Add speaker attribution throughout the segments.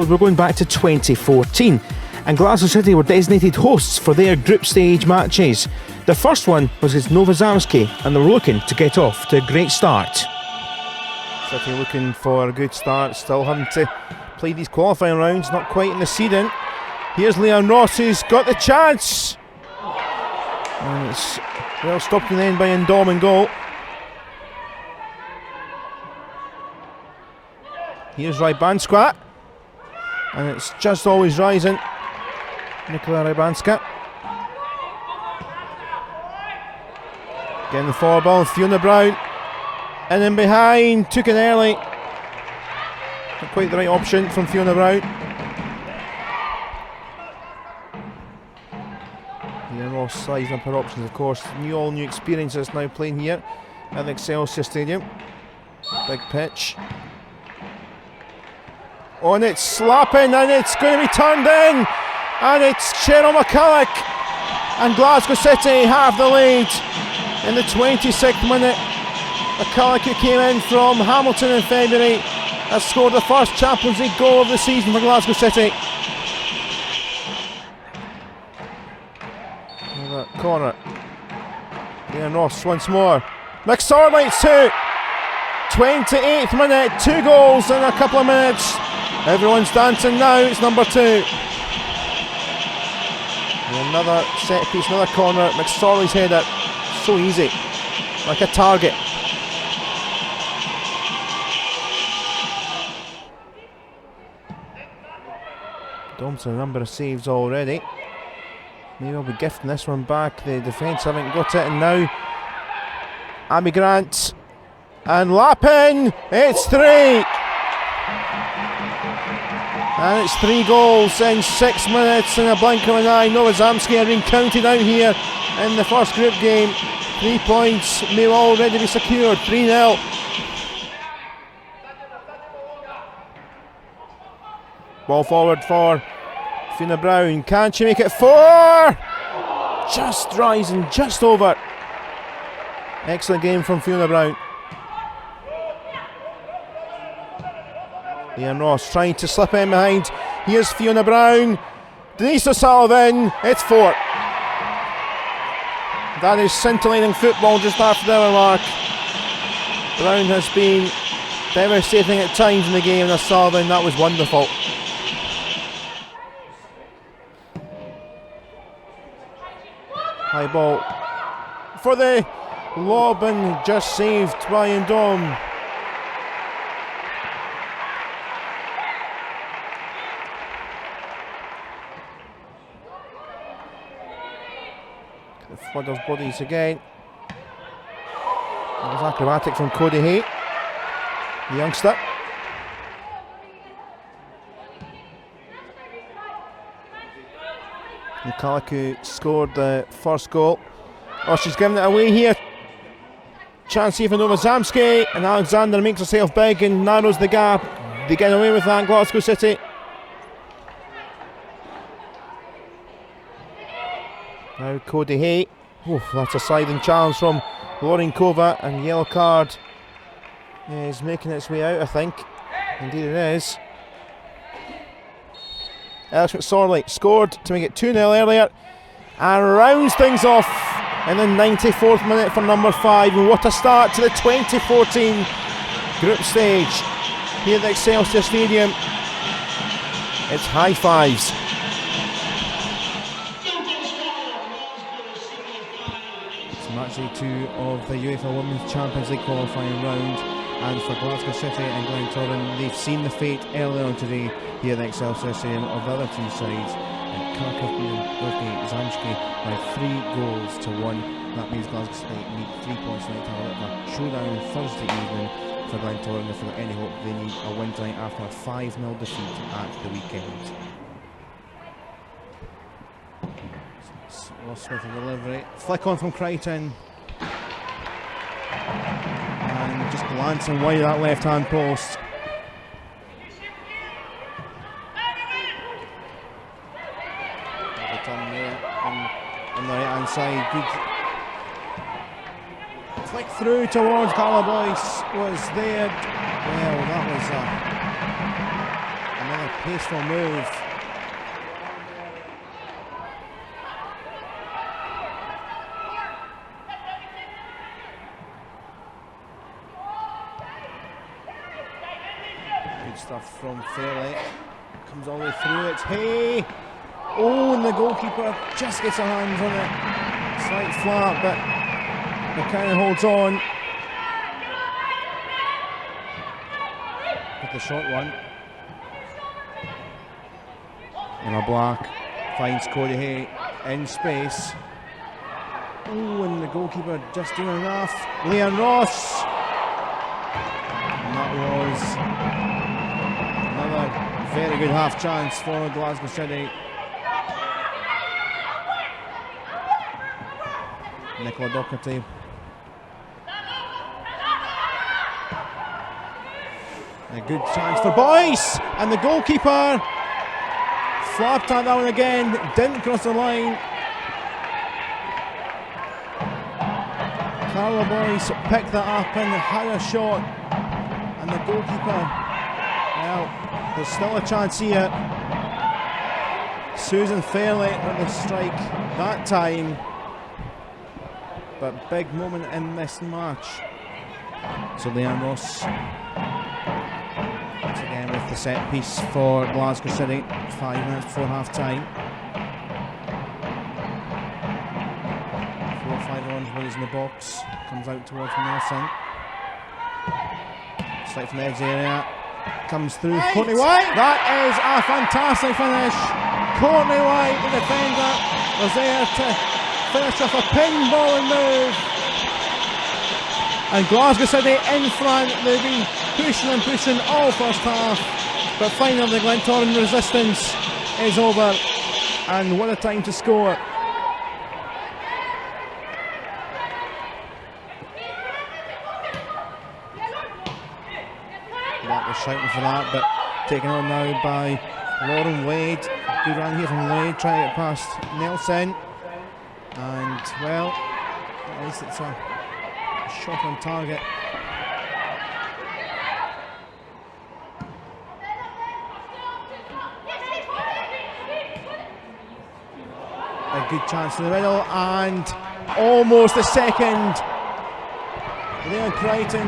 Speaker 1: was we're going back to 2014, and Glasgow City were designated hosts for their group stage matches. The first one was against Novozamski, and they were looking to get off to a great start. City looking for a good start, still having to play these qualifying rounds, not quite in the seeding. Here's Leon Ross, who's got the chance, and it's well stopped in the end by Ndom in goal. Here's Rybanska, and it's just always rising. Nikola Rybanska. Getting the forward ball, Fiona Brown. And then behind, took it early. Not quite the right option from Fiona Brown. Ian Ross sizing up her options, of course. All new experiences now playing here at the Excelsior Stadium. Big pitch. Oh, and it's slapping, and it's going to be turned in, and it's Cheryl McCulloch, and Glasgow City have the lead in the 26th minute. McCulloch, who came in from Hamilton in February, has scored the first Champions League goal of the season for Glasgow City. Another corner. Ian Ross once more. McSorley, it's 2. 28th minute, 2 goals in a couple of minutes. Everyone's dancing now, it's number 2. And another set piece, another corner. McSorley's header, so easy, like a target. Dom's a number of saves already. Maybe I'll be gifting this one back. The defence haven't got it, and now Abby Grant and Lappin. It's 3. And it's 3 goals in 6 minutes in a blink of an eye. Novozamski are being counted out here in the first group game. 3 points may already be secured. 3-0. Ball forward for Fiona Brown. Can she make it 4? Just rising, just over. Excellent game from Fiona Brown. Ian Ross trying to slip in behind. Here's Fiona Brown. Denise O'Sullivan. It's 4. That is scintillating football just after the hour mark. Brown has been devastating at times in the game, and O'Sullivan, that was wonderful. High ball for the lob, and just saved by Ndom. The flood of bodies again. That was acrobatic from Cody Hay, the youngster. McCulloch, who scored the first goal. Oh, she's given it away here. Chance here for Novozamski, and Alexander makes herself big and narrows the gap. They get away with that, Glasgow City. Now Cody Hay. Oh, that's a sliding challenge from Lauren Kova, and yellow card is making its way out, I think. Indeed it is. Alex McSorley scored to make it 2-0 earlier, and rounds things off in the 94th minute for number 5. And what a start to the 2014 group stage here at the Excelsior Stadium. It's high fives. It's match day 2 of the UEFA Women's Champions League qualifying round, and for Glasgow City and Glentoran, they've seen the fate earlier on today here at the Excelsior Stadium of the other two sides. Kharkiv beating Zamski by 3 goals to 1. That means Glasgow City need 3 points tonight to have a bit of a showdown Thursday evening for Glentoran if they've got any hope. They need a win tonight after a 5-0 defeat at the weekend. Ross Smith of delivery. Flick on from Crichton. And just glancing wide of that left hand post. On the right hand side, good flick through towards Carla Boyce was there. Well, that was another Hasteful move. Good stuff from Fairley. Comes all the way through. It's Hay. Oh, and the goalkeeper just gets her hands on it. Slight flap, but McKinnon holds on. With the short one. Emma Black finds Cody Hay in space. Oh, and the goalkeeper just doing enough. Leanne Ross. And that was another very good half chance for Glasgow City. Nicola Docherty. A good chance for Boyce, and the goalkeeper flapped at that one again, didn't cross the line. Carla Boyce picked that up and had a shot, and the goalkeeper, well, there's still a chance here. Susan Fairley with the strike that time, but big moment in this match. So Leanne Ross once again with the set piece for Glasgow City, 5 minutes before half time. 4-5 Williams in the box, comes out towards Nelson. Straight from the edge area, comes through Courtney White. That is a fantastic finish. Courtney White, the defender, was there to finish off a pinballing move. And Glasgow City in front. They've been pushing and pushing all first half, but finally the Glentoran resistance is over, and what a time to score. That was shouting for that, but taken on now by Lauren Wade. Good run here from Wade, trying to get past Nelson, and well, at least it's a shot on target. A good chance in the middle, and almost a second. Leon Crichton,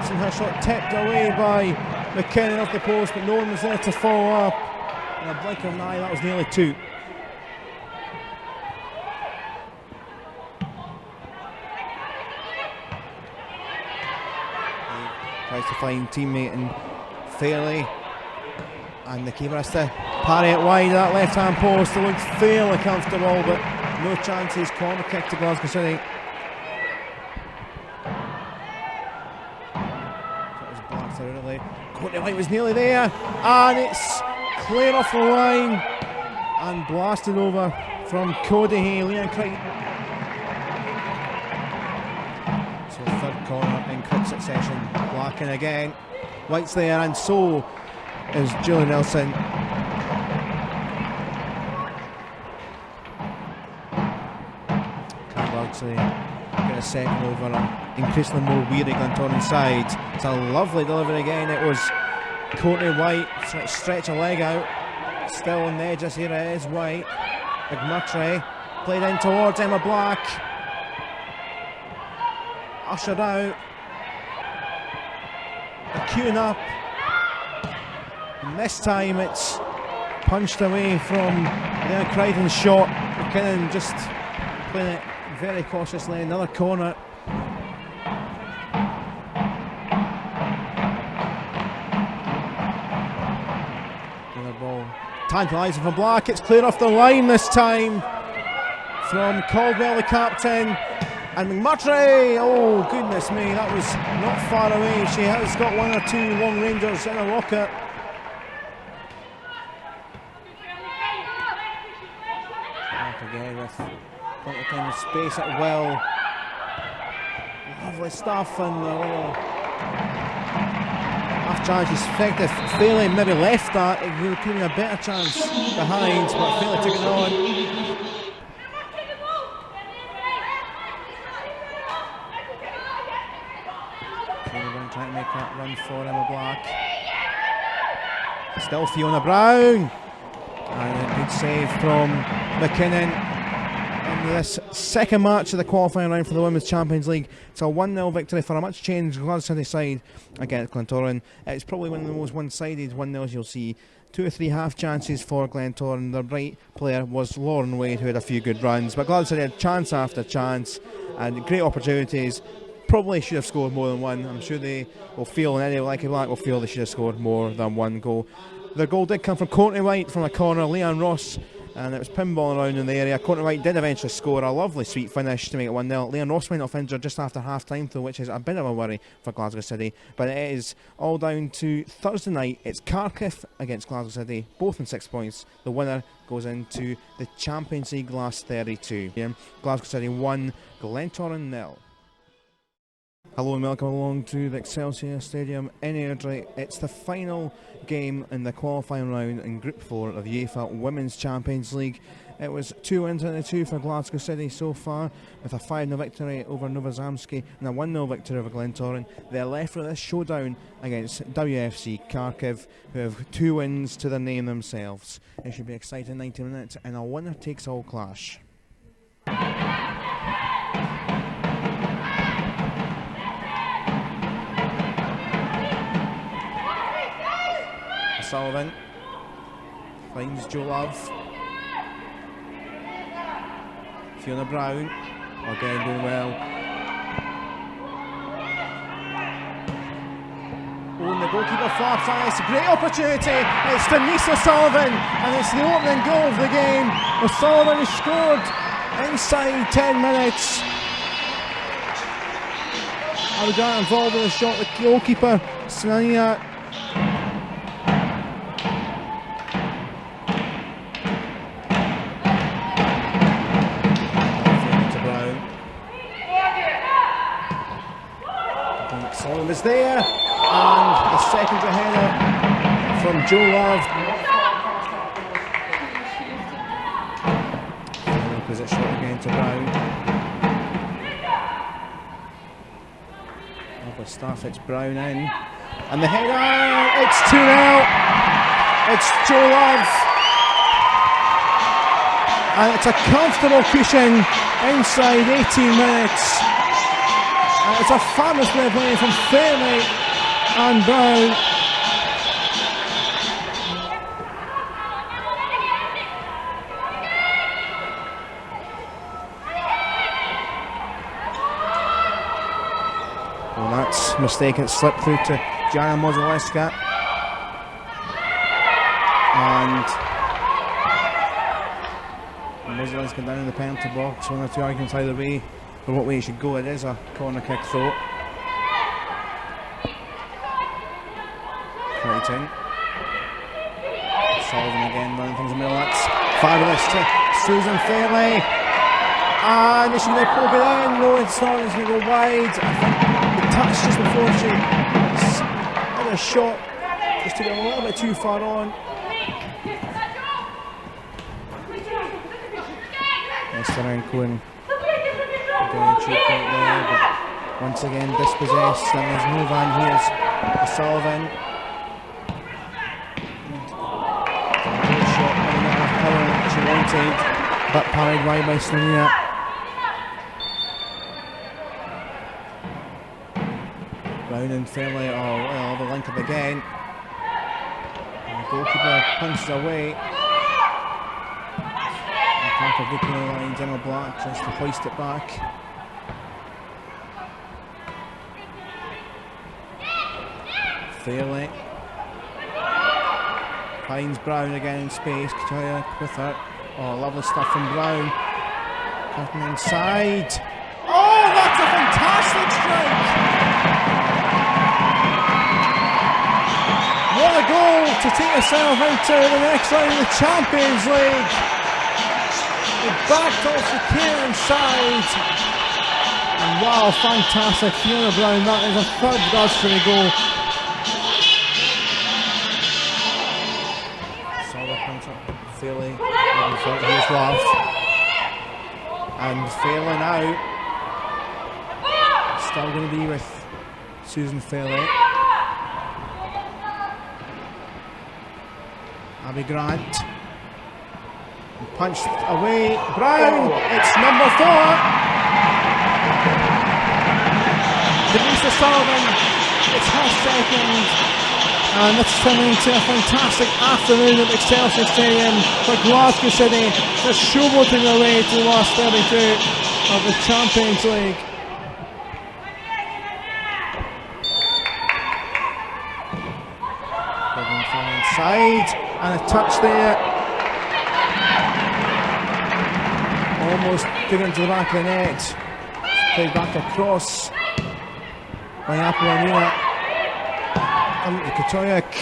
Speaker 1: seeing her shot tipped away by McKinnon off the post, but no one was there to follow up. In a blink of an eye, that was nearly 2. Tries to find teammate and Fairley, and the keeper has to parry it wide. That left hand post, it looks fairly comfortable, but no chances. Corner kick to Glasgow City. That was blasted early. Courtney White was nearly there, and it's clear off the line and blasted over from Cody Hay. Leanne Crichton. So third corner in quick succession. Blacken again. White's there, and so is Julie Nelson. Actually get a second over an increasingly more weary Glentoran side. It's a lovely delivery again. It was Courtney White trying to stretch a leg out. Still on the edges here it is White. McMurtry played in towards Emma Black. Ushered out. Queuing up. And this time it's punched away from Leanne Crichton's shot. McKinnon just playing it very cautiously. Another corner. Another ball tantalising from Black. It's clear off the line this time from Caldwell, the captain. And McMurtry, oh goodness me, that was not far away. She has got 1 or 2 long rangers in her locker. Back again with plenty of time and space at will. Lovely stuff, and a little half chance is effective. Fairley maybe left that, it would have been a better chance behind, but Fairley took it on. Trying to make that run for Emma Black. Still Fiona Brown. And a good save from McKinnon. In this second match of the qualifying round for the Women's Champions League. It's a 1-0 victory for a much changed Glasgow City side against Glentoran. It's probably one of the most one-sided 1-0s you'll see. 2 or 3 half chances for Glentoran. The right player was Lauren Wade, who had a few good runs, but Glasgow City had chance after chance and great opportunities. Probably should have scored more than one. I'm sure they will feel, and any like Black will feel they should have scored more than one goal. Their goal did come from Courtney White from a corner, Leanne Ross, and it was pinballing around in the area. Courtney White did eventually score a lovely sweet finish to make it 1-0. Leanne Ross went off injured just after half time though, which is a bit of a worry for Glasgow City. But it is all down to Thursday night. It's Cardiff against Glasgow City, both in 6 points. The winner goes into the Champions League last 32. Glasgow City 1, Glentoran 0. Hello and welcome along to the Excelsior Stadium in Airdrie. It's the final game in the qualifying round in Group 4 of the UEFA Women's Champions League. It was 2 wins out of 2 for Glasgow City so far, with a 5-0 victory over Novozamski and a 1-0 victory over Glentoran. They're left with this showdown against WFC Kharkiv, who have 2 wins to their name themselves. It should be exciting 90 minutes and a winner-takes-all clash. Sullivan finds Joe Love. Fiona Brown again doing well. Oh, and the goalkeeper flaps on. It's a great opportunity. It's Denise O'Sullivan, and it's the opening goal of the game. O'Sullivan has scored inside 10 minutes. I was involved in the shot. The goalkeeper, Snania. Sullivan was there, and the second header from Joe Love. Opposite shot again to Brown. Lovely stuff, it's Brown in. And the header, it's 2-0. It's Joe Love. And it's a comfortable cushion inside 18 minutes. It's a fabulous play from Fairley and Brown. Well, that's mistaken. It slipped through to Jana Mozaleska. And Mozaleska down in the penalty box. 1 or 2 arguments either way for what way it should go. It is a corner kick throw. Right in. Sullivan again running things in the middle. That's fabulous to Susan Fairley. And is she going to poke it in? No, it's not. It's going to go wide. I think the touch just before she had a shot just to get a little bit too far on. Nesterenko and there, but once again dispossessed, and there's no van. Here's Sullivan. Good shot coming out of colour that she wanted, but parried wide by Slovenia. Brown and Fairley, oh well, the link up again. And the goalkeeper punches away. Parker looking at the lines, Emma Black tries to hoist it back. Fairley finds Brown again in space. Katoya with her. Oh, lovely stuff from Brown. Cutting inside. Oh, that's a fantastic strike! What a goal to take herself into the next round of the Champions League. It backed off the care inside. And wow, fantastic. Fiona Brown, that is a third Glasgow goal. Fairley, here's Love, and Fairley now, still going to be with Susan Fairley. That'll be Grant. Punched away. Brown. It's number 4. Denise Sullivan. It's her second. And this is turning into a fantastic afternoon at Excelsior Stadium for Glasgow City, just showboating their way to the last 32 of the Champions League. From inside, and a touch there. Almost took it into the back of the net. Played back across by Apollonia. Katoyak.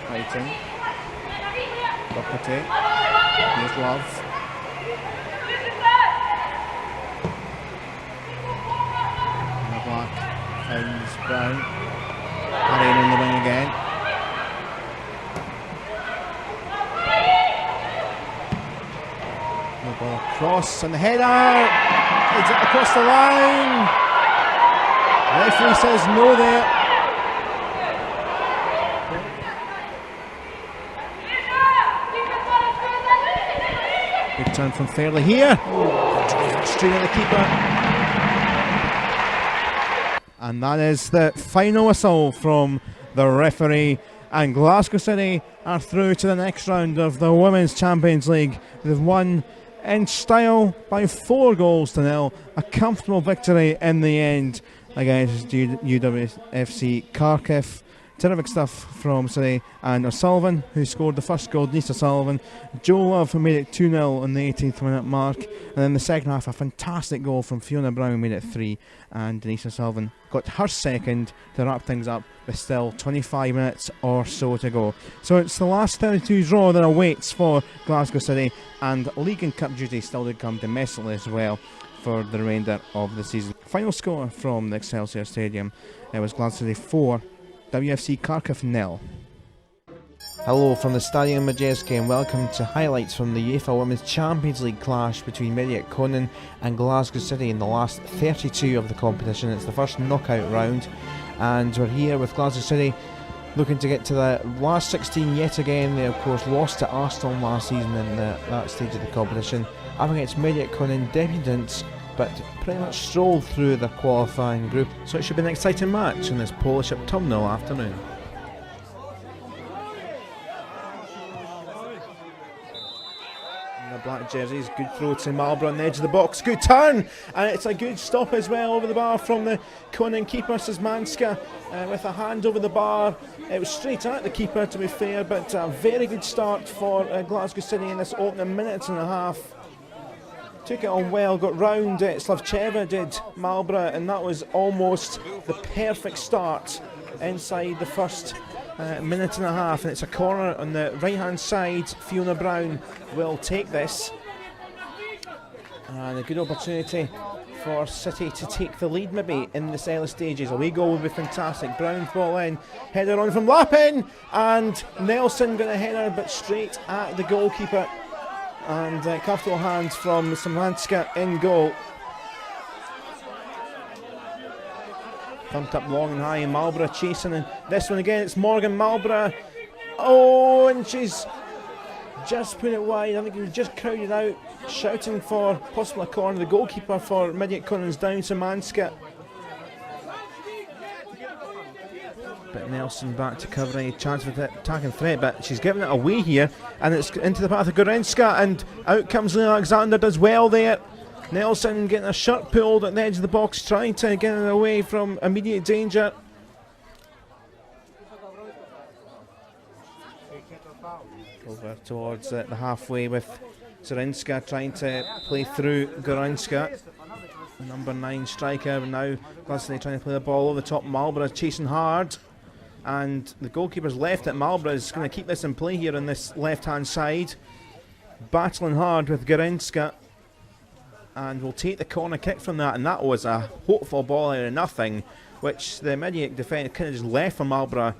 Speaker 1: Fighting. Doherty. Here's Love. Black finds Brown. Harrying in the wing again. The ball across and the header. Is it across the line? The referee says no there. Good turn from Fairley here. Straight at the keeper. And that is the final whistle from the referee, and Glasgow City are through to the next round of the Women's Champions League. They've won in style by 4-0. A comfortable victory in the end against UWCL Kharkiv. Terrific stuff from City, and O'Sullivan, who scored the first goal, Denise O'Sullivan. Joe Love, who made it 2-0 on the 18th minute mark, and then the second half a fantastic goal from Fiona Brown, made it 3, and Denise O'Sullivan got her second to wrap things up with still 25 minutes or so to go. So it's the last 32 draw that awaits for Glasgow City, and League and Cup duty still to come domestically as well for the remainder of the season. Final score from the Excelsior Stadium, it was Glasgow City 4, WFC Kharkiv 0. Hello from the Stadium Majeski and welcome to highlights from the UEFA Women's Champions League clash between Mediac Conan and Glasgow City in the last 32 of the competition. It's the first knockout round, and we're here with Glasgow City looking to get to the last 16 yet again. They of course lost to Arsenal last season in that stage of the competition. Up against Mediac Conan debutants, but pretty much strolled through the qualifying group, so it should be an exciting match in this Polish autumnal afternoon. The black jerseys, good throw to Marlborough on the edge of the box, good turn, and it's a good stop as well over the bar from the Conan keeper Szymanska, with a hand over the bar. It was straight at the keeper, to be fair, but a very good start for Glasgow City in this opening minute and a half. Took it on well, got round it, Slavcheva did, Marlborough, and that was almost the perfect start inside the first minute and a half, and it's a corner on the right hand side. Fiona Brown will take this, and a good opportunity for City to take the lead maybe in this early stages. A wee goal would be fantastic. Brown's ball in, header on from Lappin, and Nelson got a header but straight at the goalkeeper, and comfortable hands from Szymanska in goal. Pumped up long and high, and Marlborough chasing, and this one again, it's Morgan Marlborough. Oh, and she's just put it wide. I think he was just crowded out, shouting for possible a corner. The goalkeeper for Mediac Conan's down, Szymanska. But Nelson back to cover any chance with the attacking threat, but she's giving it away here, and it's into the path of Gorenska, and out comes Lee Alexander, does well there. Nelson getting a shirt pulled at the edge of the box, trying to get it away from immediate danger. Over towards the halfway with Zarinska trying to play through Gorenska. Number 9 striker, but now Glasgow trying to play the ball over the top. Marlborough chasing hard, and the goalkeeper's left at Marlborough is going to keep this in play here on this left hand side, battling hard with Gorenska, and will take the corner kick from that, and that was a hopeful ball out of nothing, which the Mediac defender kind of just left for Marlborough,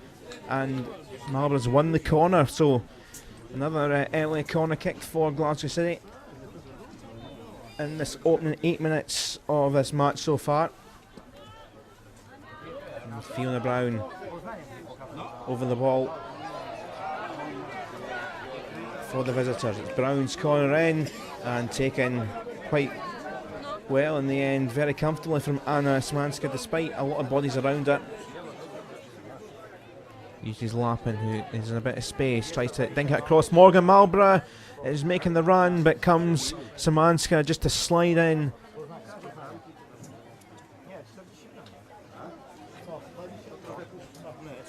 Speaker 1: and Marlborough's won the corner. So another early corner kick for Glasgow City. in this opening 8 minutes of this match so far. And Fiona Brown over the ball for the visitors. It's Brown's corner in and taken quite well in the end, very comfortably from Anna Szymanska despite a lot of bodies around it. Uses Lappin, who is in a bit of space, tries to dink it across. Morgan Marlborough is making the run, but comes Szymanska just to slide in.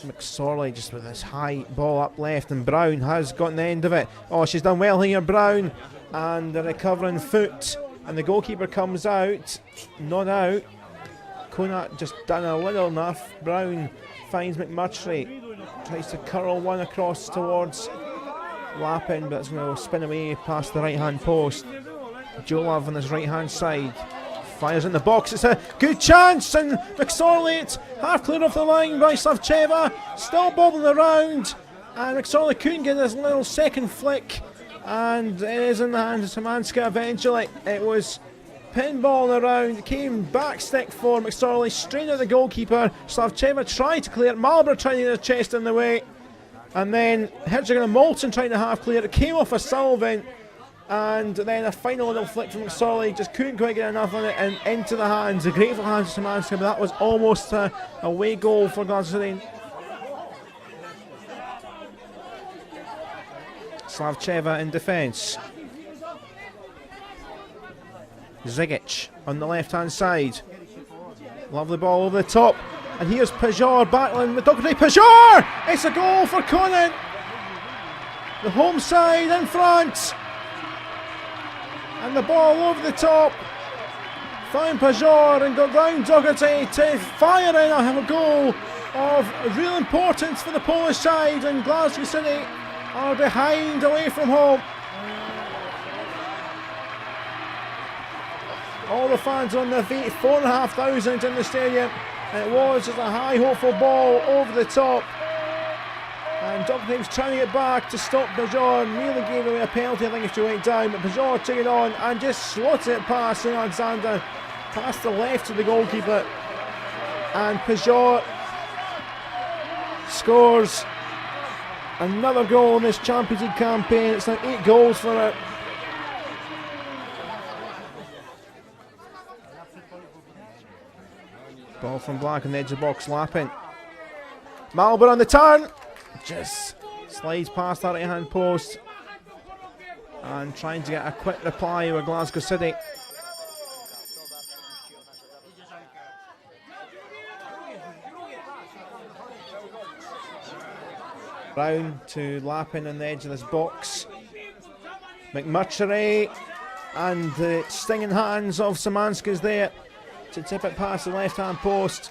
Speaker 1: McSorley just with this high ball up left, and Brown has gotten the end of it. Oh, she's done well here, Brown, and the recovering foot, and the goalkeeper comes out, not out. Conant just done a little enough. Brown finds McMurtry, tries to curl one across towards Lappin, but it's going to spin away past the right hand post. Jolov on his right hand side fires in the box. It's a good chance, and McSorley, it's half clear off the line by Savcheva, still bobbling around, and McSorley couldn't get his little second flick, and it is in the hands of Szymanska eventually. It was pinball around, came back stick for McSorley, straight at the goalkeeper. Savcheva tried to clear it, Marlborough tried to get his chest in the way, and then Hertzog and Moulton trying to half clear it. It came off a Sullivan, and then a final little flick from McSorley, just couldn't quite get enough on it, and into the hands, the grateful hands of Szymanska, but that was almost a away goal for Glasgow City. Savcheva in defence. Zigic on the left hand side. Lovely ball over the top, and here's Pajor battling with Doherty. Pajor! It's a goal for Conant. The home side in front, and the ball over the top. Found Pajor and got round Doherty to fire in a goal of real importance for the Polish side, and Glasgow City are behind away from home. All the fans on their feet, 4,500 in the stadium, and it was just a high hopeful ball over the top, and Doherty was trying to get back to stop Pajor, nearly gave away a penalty I think if she went down, but Pajor took it on and just slotted it past St Alexander, past the left of the goalkeeper, and Pajor scores another goal in this Champions League campaign. It's now 8 goals for her. Ball from Black on the edge of the box, Lappin. Marlborough on the turn, just slides past that right hand post, and trying to get a quick reply with Glasgow City. Brown to Lappin on the edge of this box. McMurtry, and the stinging hands of Szymanska's there to tip it past the left hand post,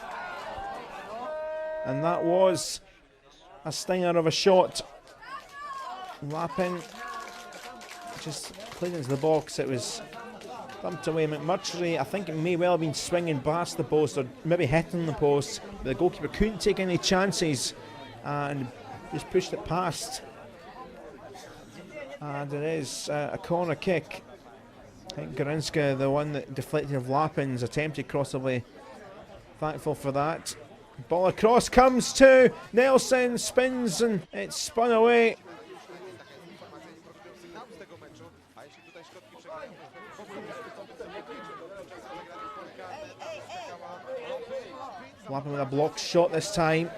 Speaker 1: and that was a stinger of a shot. Lappin just played into the box, it was thumped away. McMurtry, I think it may well have been swinging past the post or maybe hitting the post, but the goalkeeper couldn't take any chances and just pushed it past, and it is a corner kick. I think Gorinska, the one that deflected of Lappin's attempted crossaway, thankful for that. Ball across comes to Nelson, spins and it's spun away. Lappin with a blocked shot this time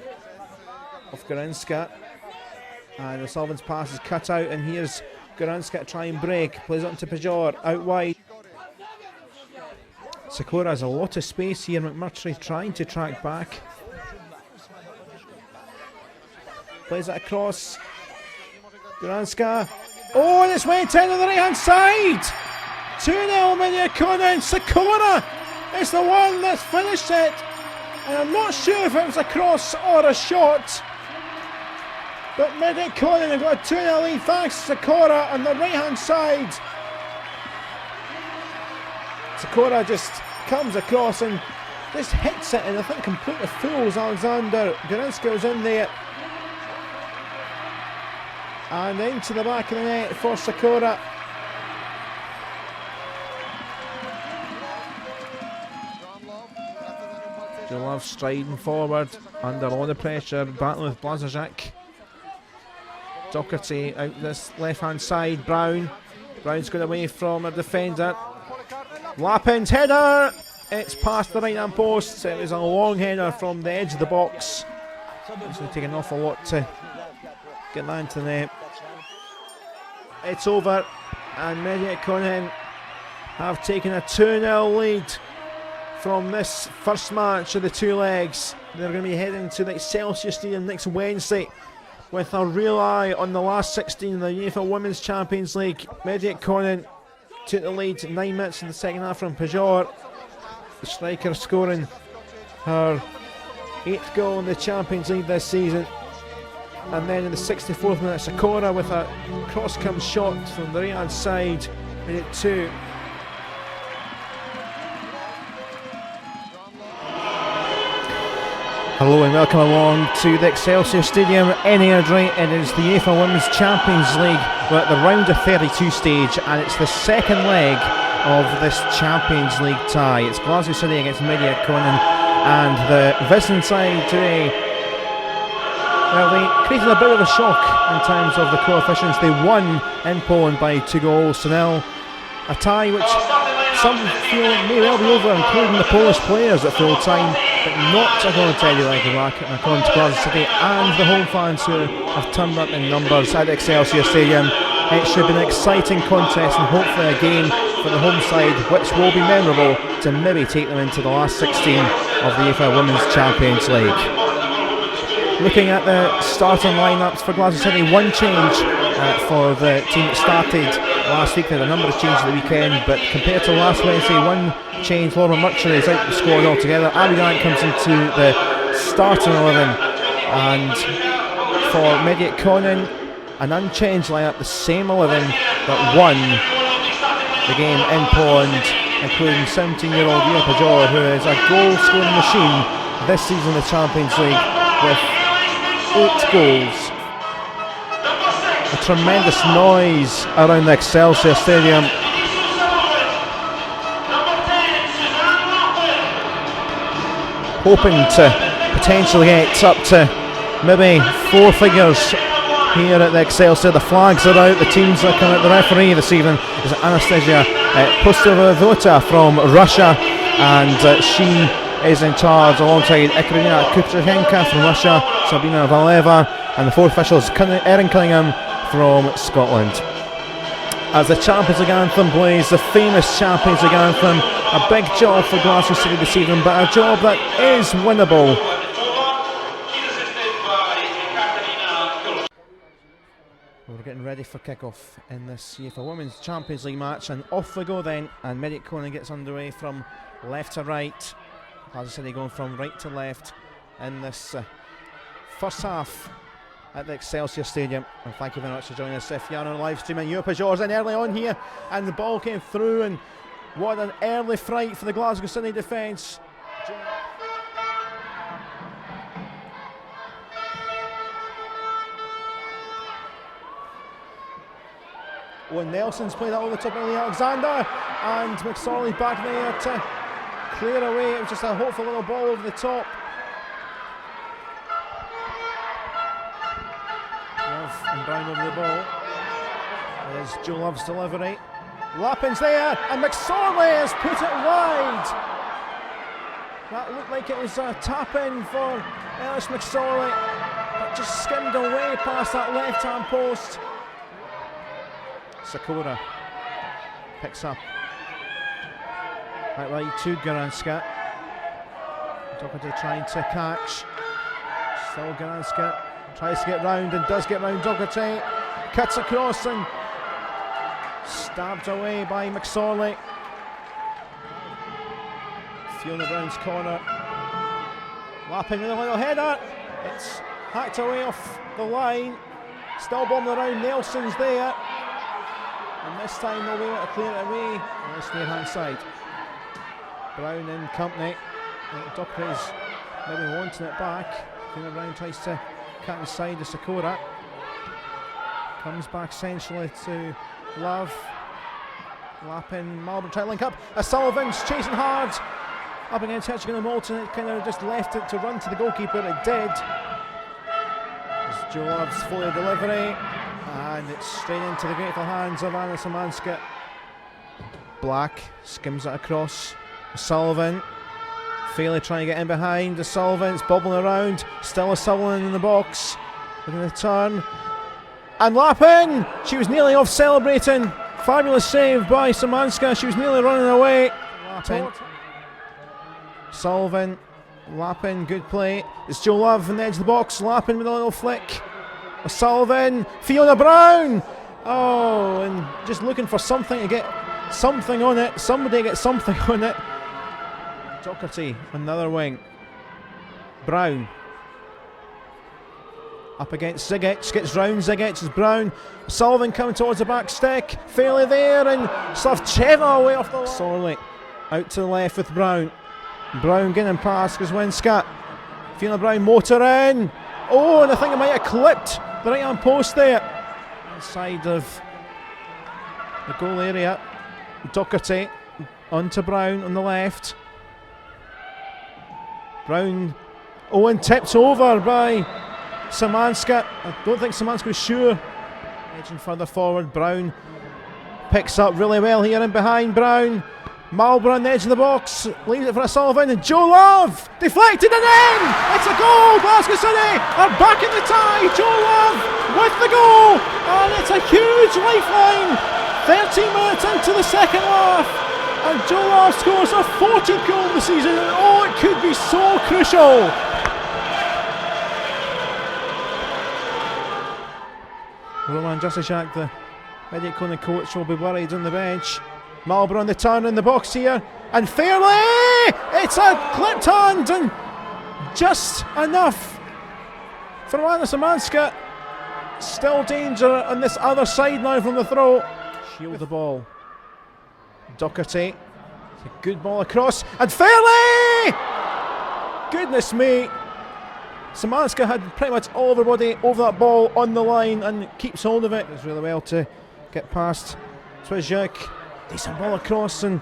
Speaker 1: off Gorinska, and the Sullivan's pass is cut out, and here's Gorinska to try and break, plays it onto Pajor, out wide. Sakura has a lot of space here, McMurtry trying to track back. Plays it across, Gorinska, oh, and it's went in on the right hand side! 2-0 Minya Conant. Sakura is the one that's finished it, and I'm not sure if it was a cross or a shot, but Minya Conant have got a 2-0 lead thanks to Sakura on the right hand side. Sakura just comes across and just hits it, and I think completely fools Alexander. Gorinska was in there, and into the back of the net for Sakura.
Speaker 2: Joe Love striding forward under all the pressure, battling with Blazerczak. Doherty out this left hand side. Brown's going away from a defender. Lappin's header, it's past the right hand post. It was a long header from the edge of the box. It's going to take an awful lot to get that into the net. It's over, and Mediac Campagin have taken a 2-0 lead from this first match of the two legs. They're going to be heading to the Excelsior Stadium next Wednesday with a real eye on the last 16 of the UEFA Women's Champions League. Mediac Campagin took the lead 9 minutes in the second half from Pajor. The striker scoring her 8th goal in the Champions League this season. And then in the 64th minute, Sakura with a cross-come shot from the right-hand side, made it 2. Hello and welcome along to the Excelsior Stadium in Airdrie. It is the UEFA Women's Champions League. We're at the round of 32 stage, and it's the second leg of this Champions League tie. It's Glasgow City against Mediac Campagin, and the visiting side today, well, they created a bit of a shock in terms of the coefficients. They won in Poland by 2-0. A tie which some feel may well be over, including the Polish players at full time, but not, I'm going to tell you, like according to Glasgow City and the home fans who have turned up in numbers at Excelsior Stadium. It should be an exciting contest, and hopefully a game for the home side which will be memorable to maybe take them into the last 16 of the UEFA Women's Champions League. Looking at the starting lineups for Glasgow City, one change for the team that started last week. There were a number of changes at the weekend, but compared to last Wednesday, one change. Laura Murchie is out of the squad altogether. Abby Grant comes into the starting 11, and for Mediac Campagin, an unchanged lineup, the same 11 that won the game in Poland, including 17-year-old Ina Pajor, who is a goal-scoring machine this season in the Champions League with 8 goals. A tremendous noise around the Excelsior Stadium. Hoping to potentially get up to maybe 4 figures here at the Excelsior. The flags are out, the teams are coming out. The referee this evening is Anastasia Pustovodota from Russia, and she is in charge alongside Ekaterina Kupchenka from Russia, Sabina Valeva, and the 4th official is Erin Cunningham from Scotland. As the Champions League anthem plays, the famous Champions League anthem, a big job for Glasgow City this evening, but a job that is winnable. We're getting ready for kick-off in this UEFA Women's Champions League match, and off we go then, and Mediac Campagin gets underway from left to right. Glasgow City going from right to left in this first half at the Excelsior Stadium. And thank you very much for joining us. If you're on live streaming, Ina Pajor's in early on here, and the ball came through, and what an early fright for the Glasgow City defence. Owen Nelson's played that over the top of Lee Alexander, and McSorley back there to clear away. It was just a hopeful little ball over the top. Love and Brown over the ball. There's Joe Love's delivery. Lappin's there, and McSorley has put it wide. That looked like it was a tap-in for Ellis McSorley, but just skimmed away past that left-hand post. Sakura picks up right to Garanska. Doherty trying to catch. Still Garanska tries to get round and does get round Doherty. Cuts across and stabbed away by McSorley. Fiona Brown's corner. Lappin with a little header. It's hacked away off the line. Still bombing around. Nelson's there. And this time they'll be able to clear it away on this near hand side. Brown in company. Doherty's maybe wanting it back. Fiona Brown tries to cut inside the Sakura. Comes back centrally to Love. Lappin, Marlborough trying to link up. Sullivan's chasing hard. up against Hitchcock and Moulton. It kind of just left it to run to the goalkeeper. It did. As Joe Love's fully delivery, and it's straight into the grateful hands of Anna Szymanska. Black skims it across. Sullivan. Fairly trying to get in behind. Sullivan, it's bobbling around. Still a Sullivan in the box. Looking at the turn. And Lappin! She was nearly off celebrating. Fabulous save by Szymanska. She was nearly running away. Lappin. Sullivan. Lappin, good play. It's Joe Love on the edge of the box. Lappin with a little flick. Sullivan. Fiona Brown! Oh, and just looking for something to get something on it. Somebody get something on it. Docherty on the other wing. Brown. Up against Zigic, gets round Zigic, it's Brown. Sullivan coming towards the back stick, fairly there, and Slavcheva away off the line. Sorley out to the left with Brown. Brown getting past Grzwinska. Fiona Brown motor in. Oh, and I think it might have clipped the right hand post there. Inside of the goal area. Docherty onto Brown on the left. Brown, and tipped over by Szymanska. I don't think Szymanska was sure. Edging further forward, Brown picks up really well here in behind. Brown, Marlborough on the edge of the box, leaves it for a Sullivan, and Joe Love deflected and in! It's a goal! Glasgow City are back in the tie. Joe Love with the goal, and it's a huge lifeline. 13 minutes into the second half, and Joe Love scores a 40th goal of the season, and oh, it could be so crucial. Roman Jasicek, the Medic Corner coach, will be worried on the bench. Marlborough on the turn in the box here, and fairly! It's a clipped hand, and just enough for Anna Szymanska. Still danger on this other side now from the throw. Shield the ball. Docherty. It's a good ball across, and fairly! Goodness me! Szymanska had pretty much all of her body over that ball on the line and keeps hold of it. Does really well to get past Twizjuk. Decent ball across, and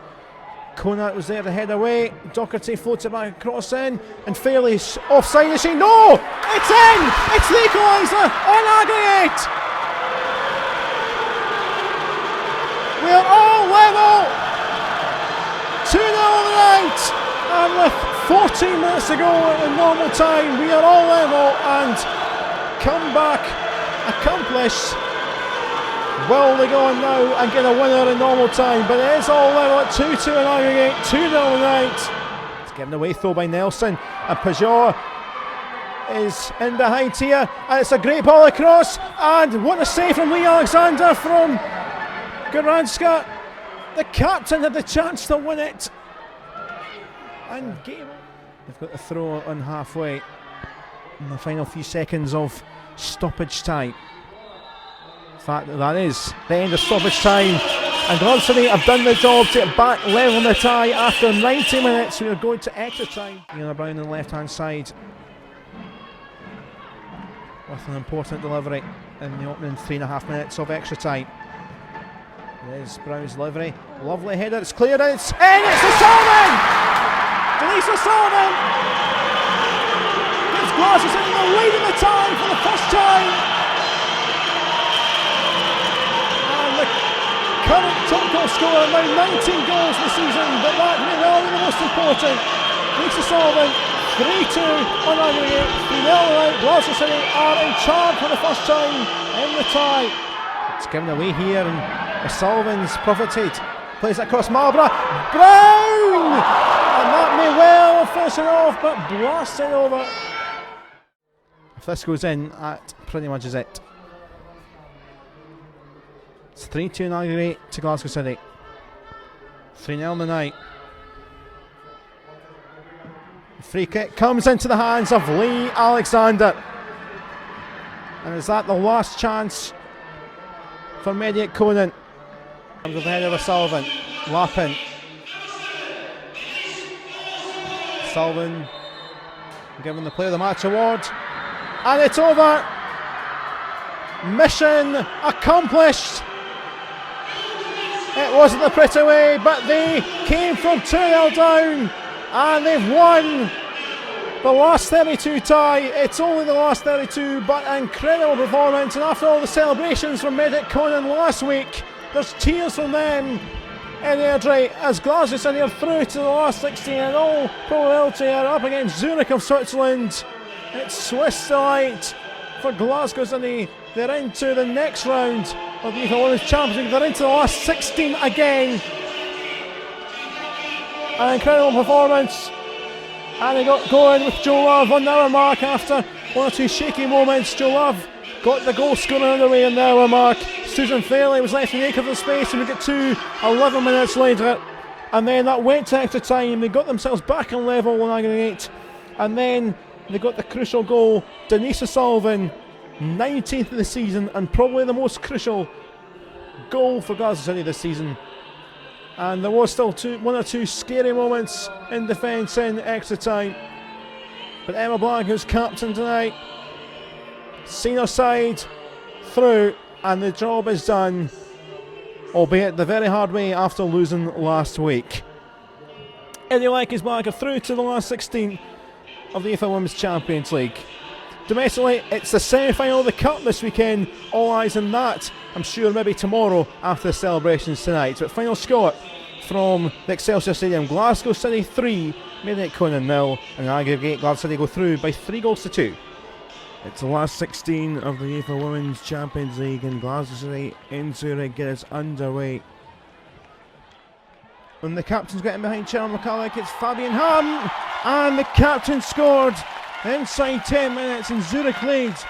Speaker 2: Konat was there to head away. Docherty floats it back across in, and fairly offside, is she? No! It's in! It's the equaliser on aggregate! We are all level! 2-0 on the night, and with 14 minutes to go in normal time, we are all level, and comeback accomplished. Will they go on now and get a winner in normal time? But it is all level at 2-2 in aggregate, 2-0 tonight. It's given away though by Nelson, and Peugeot is in behind here, and it's a great ball across, and what a save from Lee Alexander from Goranska. The captain had the chance to win it, and they've got the throw on halfway in the final few seconds of stoppage time. In fact, that is the end of stoppage time, and Glasgow have done the job to get back level in the tie after 90 minutes. We are going to extra time. Fiona Brown on the left hand side with an important delivery in the opening 3.5 minutes of extra time. There's Brown's delivery, lovely header, it's cleared, it's in, it's Sullivan! Denise Sullivan gives Glasgow City the lead in the tie for the first time, and the current top goal scorer, now 19 goals this season, but that really the most important. Denise Sullivan, 3-2 on aggregate, 3-0 out. Glasgow City are in charge for the first time in the tie. It's given away here, and Sullivan's profited. Plays it across Marlborough. Brown! And that may well finish it off, but blasted over. If this goes in, that pretty much is it. It's 3-2 in aggregate to Glasgow City. 3-0 on the night. Free kick comes into the hands of Lee Alexander. And is that the last chance for Mediate Conan? Comes with the head of Sullivan. Lappin. Sullivan given the Player of the Match award. And it's over. Mission accomplished. It wasn't the pretty way, but they came from 2-0 down And they've won the last 32 tie. It's only the last 32, but incredible performance. And after all the celebrations from Medic Conan last week, there's tears from them in Airdrie as Glasgow City are through to the last 16 and all probability are up against Zurich of Switzerland. It's Swiss delight for Glasgow City. They're into the next round of the UEFA Women's Champions League. They're into the last 16 again. An incredible performance. And they got going with Joe Love on the hour mark after one or two shaky moments. Joe Love got the goal scoring underway on the hour mark. Susan Fairley was left in acre of the space, and we get to 11 minutes later. And then that went to extra time. They got themselves back on level on aggregate. And then they got the crucial goal. Denise O'Sullivan, 19th of the season, and probably the most crucial goal for Glasgow City this season. And there was still one or two scary moments in defence in extra time. But Emma Black, who's captain tonight, seen her side through, and the job is done, albeit the very hard way after losing last week. Eddie Leckie's Black are through to the last 16 of the UEFA Women's Champions League. Domestically, it's the semi-final of the Cup this weekend. All eyes on that, I'm sure, maybe tomorrow after the celebrations tonight. But final score from the Excelsior Stadium: Glasgow City 3, Medic Conan 0, and aggregate Glasgow City go through by 3-2. It's the last 16 of the UEFA Women's Champions League, and Glasgow City in Zurich get us underway. When the captain's getting behind Cheryl McCulloch, it's Fabian Ham, and the captain scored inside 10 minutes, and Zurich leads.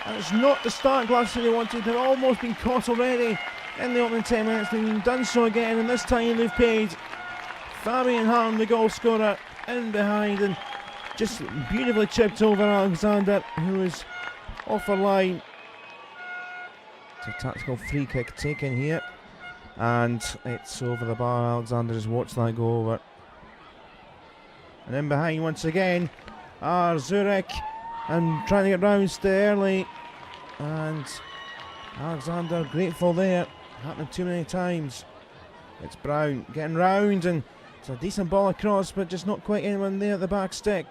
Speaker 2: And it's not the start Glasgow City wanted. They've almost been caught already in the opening 10 minutes. They've been done so again, and this time they've paid. Fabian Ham, the goal scorer, in behind, and just beautifully chipped over Alexander, who is off her line. It's a tactical free kick taken here, and it's over the bar. Alexander just watched that go over. And in behind once again are Zurich, and trying to get round early, and Alexander grateful there. Happened too many times. It's Brown getting round, and it's a decent ball across, but just not quite anyone there at the back stick.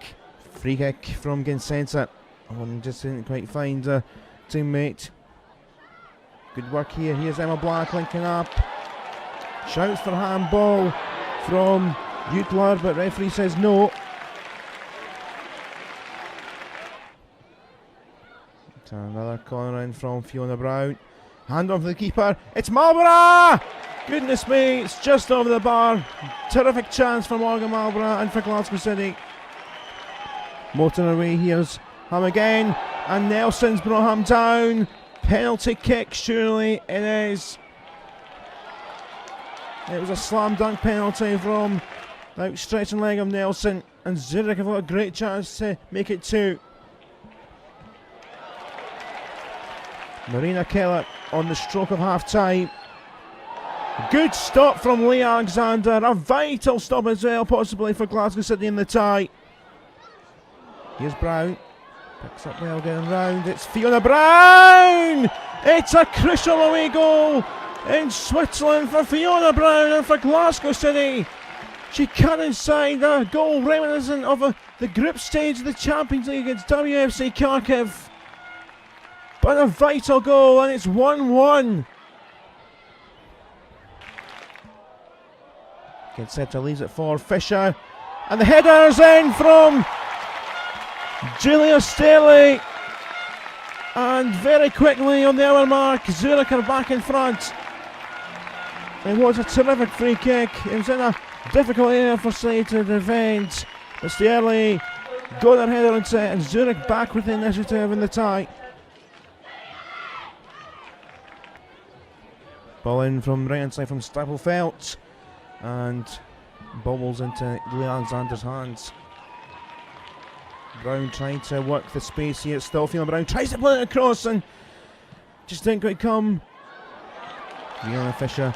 Speaker 2: Free kick from Ginsensa. One just didn't quite find a teammate. Good work here. Here's Emma Black linking up. Shouts for handball from Jutler, but referee says no. Another corner in from Fiona Brown. Hand on for the keeper. It's Marlborough! Goodness me, it's just over the bar. Terrific chance for Morgan Marlborough and for Glasgow City. Motoring away, here's Ham again, and Nelson's brought him down. Penalty kick, surely it is. It was a slam dunk penalty from the outstretching leg of Nelson, and Zurich have got a great chance to make it 2. Marina Keller on the stroke of half time. Good stop from Leigh Alexander, a vital stop as well, possibly for Glasgow City in the tie. Here's Brown, picks up well, getting round. It's Fiona Brown! It's a crucial away goal in Switzerland for Fiona Brown and for Glasgow City. She cut inside a goal reminiscent of the group stage of the Champions League against WFC Kharkiv. But a vital goal, and it's 1-1. Ginsensa leaves it for Fisher, and the header's in from Julia Staley. And very quickly on the hour mark, Zurich are back in front. It was a terrific free kick. It was in a difficult area for Slade to defend, but Staley got their header on set, and Zurich back with the initiative in the tie. Ball in from right inside from Stapelfelt, and bobbles into Leigh Alexander's hands. Brown trying to work the space here. Still Fiona Brown tries to play it across and just didn't quite come. Fiona Fisher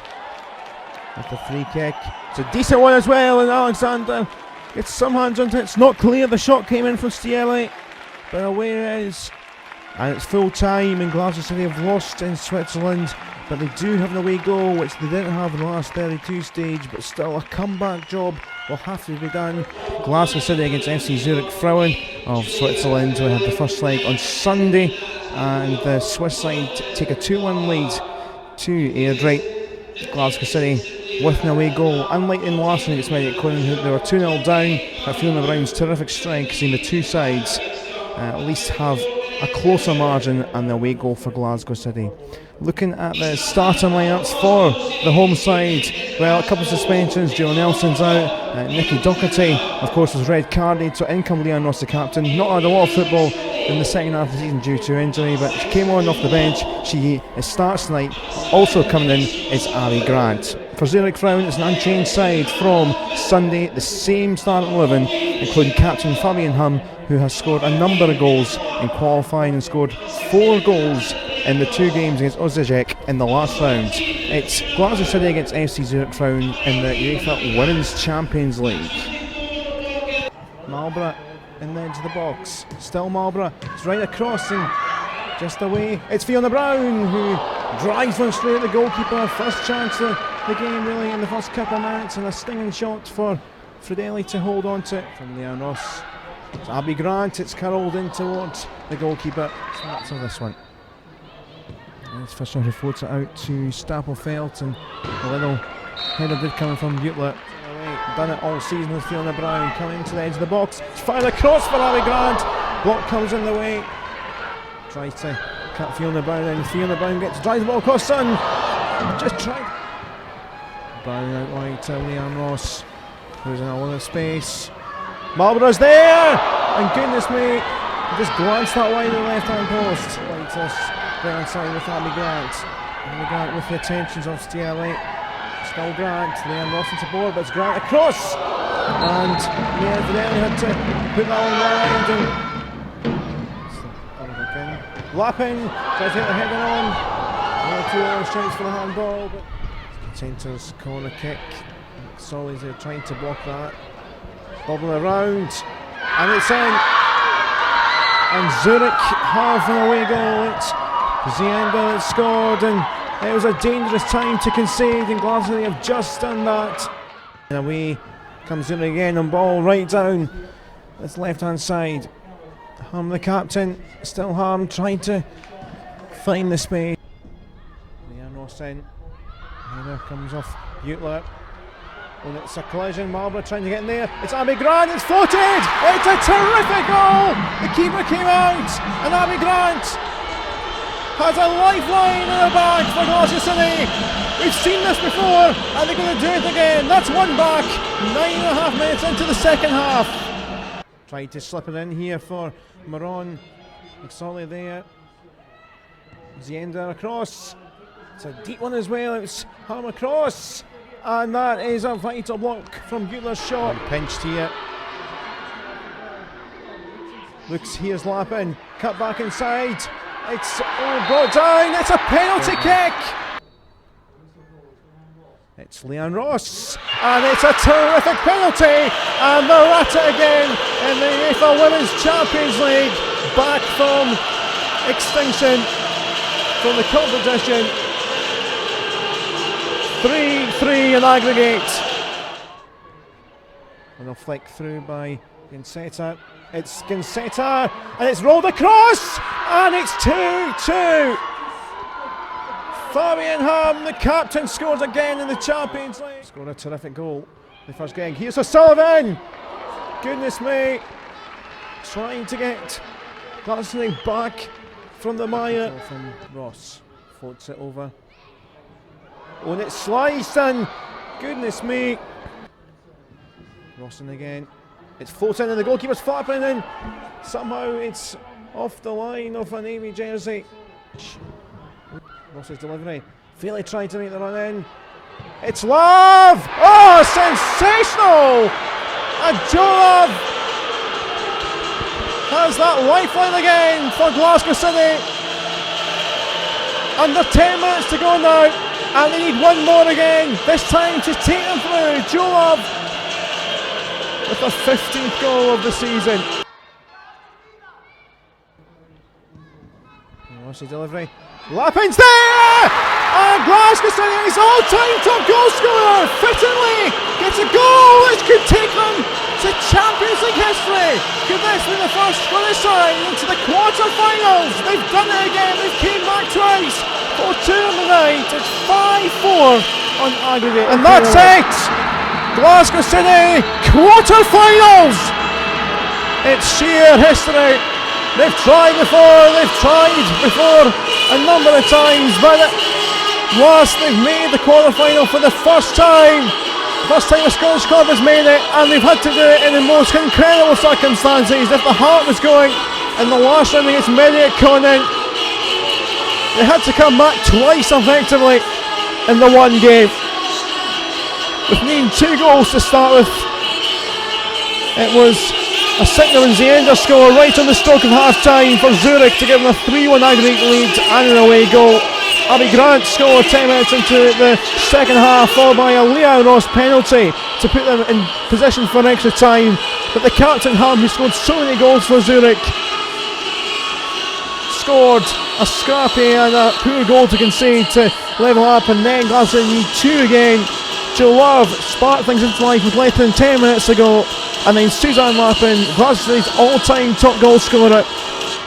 Speaker 2: with the free kick. It's a decent one as well, and Alexander gets some hands on it. It's not clear. The shot came in from Stielli, but away it is. And it's full time, and Glasgow City have lost in Switzerland, but they do have an away goal, which they didn't have in the last 32 stage, but still a comeback job will have to be done. Glasgow City against FC Zurich Frauen of Switzerland. We have the first leg on Sunday, and the Swiss side take a 2-1 lead to Airdrie. Glasgow City with an away goal. Unlike in last week against Medic Conan, they were 2-0 down. But Fiona Brown's terrific strength, seeing the two sides at least have a closer margin and the away goal for Glasgow City. Looking at the starting lineups for the home side, well, a couple of suspensions. Joe Nelson's out. Nicky Doherty, of course, was red carded, so in comes Leanne Ross, the captain. Not had a lot of football in the second half of the season due to injury, but she came on off the bench. She starts tonight. Also coming in is Abby Grant. For Zurich Frauen, it's an unchanged side from Sunday, the same starting 11, including captain Fabian Hum, who has scored a number of goals in qualifying and scored 4 goals in the 2 games against Osijek in the last round. It's Glasgow City against FC Zurich Frauen in the UEFA Women's Champions League. Marlborough in the edge of the box. Still Marlborough. It's right across and just away. It's Fiona Brown who drives one straight at the goalkeeper. First chance of the game really in the first couple of minutes, and a stinging shot for Fridelli to hold on to from Leanne Ross. It's Abby Grant. It's curled in towards the goalkeeper. Snaps of this one. It's Fisher who floats it out to Stapelfeld, and a little header did coming from Butler. Done it all season with Fiona Brown coming to the edge of the box. It's fired across for Abby Grant. Block comes in the way. Tries to cut Fiona Brown in. Fiona Brown drives the ball across Sun. Just tried. Brown out wide to Leanne Ross, who's in a lot of space. Marlborough's there! And goodness me, just glanced that wide of the left hand post. Like this, right hand side with Abby Grant. Abby Grant with the attentions of Stielli. Still Grant, Leanne Ross into board, but it's Grant across! And Leanne Fridelli had to put that one wide. And Lappin tries to hit the header on. 1 or 2 strikes for the handball, but Centre's corner kick. Solly's there trying to block that. Bobbling around, and it's in. And Zurich have an away goal. It's Zienda that scored, and it was a dangerous time to concede, and Glasgow have just done that. And away comes Zurich again on ball right down this left hand side. Hum, the captain, still Hum, trying to find the space. Leanne Ross in. Header comes off Butler. And it's a collision. Marlborough trying to get in there. It's Abby Grant. It's floated. It's a terrific goal. The keeper came out, and Abby Grant has a lifeline in the back for Glasgow City. We've seen this before, and they're going to do it again. That's one back. 9.5 minutes into the second half. Tried to slip it in here for Maron. McSorley there. Zienda across. It's a deep one as well. It's Harm across. And that is a vital block from Butler's shot. Pinched here. Looks, here's Lappin. Cut back inside. It's brought down. It's a penalty kick. It's Leanne Ross. And it's a terrific penalty. And they're at it again in the UEFA Women's Champions League. Back from extinction from the competition. 3-3 in aggregate. And they'll flick through by Ginseta. It's Ginseta, and it's rolled across, and it's 2-2. Fabian Hum, the captain, scores again in the Champions League. Scored a terrific goal. The first game. Here's O'Sullivan. Goodness me. Trying to get Glasgow back from the mire. From Ross. Floats it over. Oh, and it's sliced, and goodness me. Rawson again. It's floating and the goalkeeper's flapping, and somehow it's off the line of a navy jersey. Ross's delivery. Fairly trying to make the run in. It's Love! Oh, sensational! And Joe Love has that lifeline again for Glasgow City. Under 10 minutes to go now, and they need one more again, this time to take them through. Joe Love with the 15th goal of the season. What's the delivery? Lappin's there! And Glasgow City is all-time top goal scorer. Fittingly gets a goal which could take them to Champions League history. Could this be the first for the side into the quarter-finals? They've done it again. They've came back twice. 4-2 on the night. It's 5-4 on aggregate. And that's it. Glasgow City quarter-finals. It's sheer history. They've tried before a number of times, but whilst they've made the quarter-final for the first time a Scottish club has made it, and they've had to do it in the most incredible circumstances. If the heart was going in the last round against Campagin, they had to come back twice effectively in the one game. With needing 2 goals to start with, it was a Sigmund Zienda score right on the stroke of half-time for Zurich to give them a 3-1 aggregate lead and an away goal. Abby Grant scored 10 minutes into the second half, followed by a Leon Ross penalty to put them in position for extra time. But the captain, Ham, who scored so many goals for Zurich, scored a scrappy and a poor goal to concede to level up, and then Glasgow need 2 again. Joe Love sparked things into life with less than 10 minutes ago, and then Suzanne Lappin, Glasgow City's all-time top goal scorer,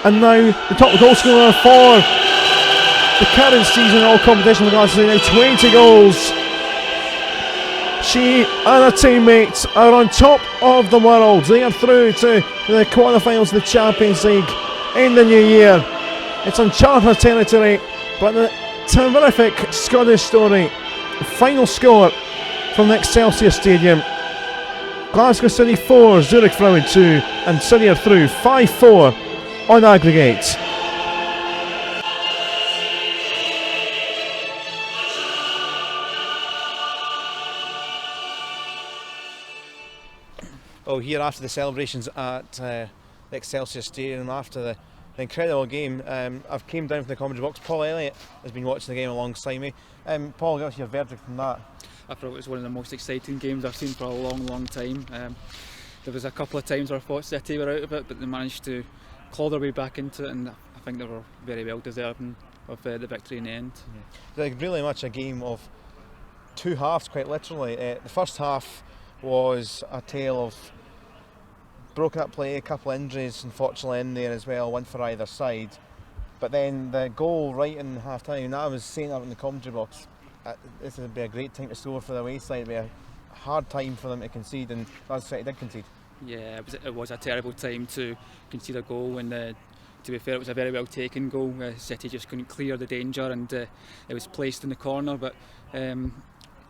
Speaker 2: and now the top goal scorer for the current season in all competition with Glasgow City, now 20 goals. She and her teammates are on top of the world. They are through to the quarter-finals of the Champions League in the new year. It's uncharted territory, but a terrific Scottish story. The final score from the Excelsior Stadium: Glasgow City 4, Zurich Frauen 2, and City are through 5-4 on aggregate.
Speaker 1: Oh, here after the celebrations at the Excelsior Stadium, after the incredible game, I've came down from the commentary box. Paul Elliott has been watching the game alongside me. Paul, give us your verdict from that.
Speaker 3: I thought it was one of the most exciting games I've seen for a long time. There was a couple of times where I thought City were out of it, but they managed to claw their way back into it, and I think they were very well deserving of the victory in the end.
Speaker 1: Like, really much a game of 2 halves, quite literally. The first half was a tale of broken up play, a couple of injuries unfortunately in there as well, one for either side. But then the goal right in half time, and I was saying that in the commentary box, this would be a great time to score for the away side. It'd be a hard time for them to concede, and Glasgow City did concede. Yeah,
Speaker 3: it was a terrible time to concede a goal, and to be fair, it was a very well taken goal. City just couldn't clear the danger, and it was placed in the corner. But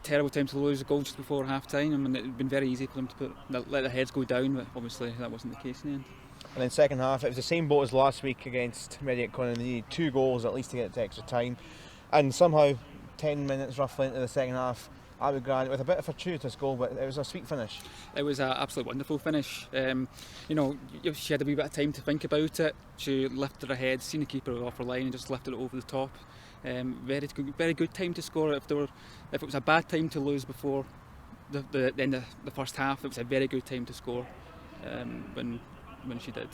Speaker 3: terrible time to lose a goal just before half time. I mean, it would have been very easy for them to let their heads go down, but obviously that wasn't the case in the end.
Speaker 1: And then second half, it was the same boat as last week against Campagin. They needed 2 goals at least to get it to extra time, and somehow 10 minutes roughly into the second half, Abby Grant with a bit of a fortuitous goal, but it was a sweet finish.
Speaker 3: It was an absolutely wonderful finish. You know, she had a wee bit of time to think about it. She lifted her head, seen the keeper off her line, and just lifted it over the top. Very good time to score. If it was a bad time to lose before the end of the first half, it was a very good time to score when she did.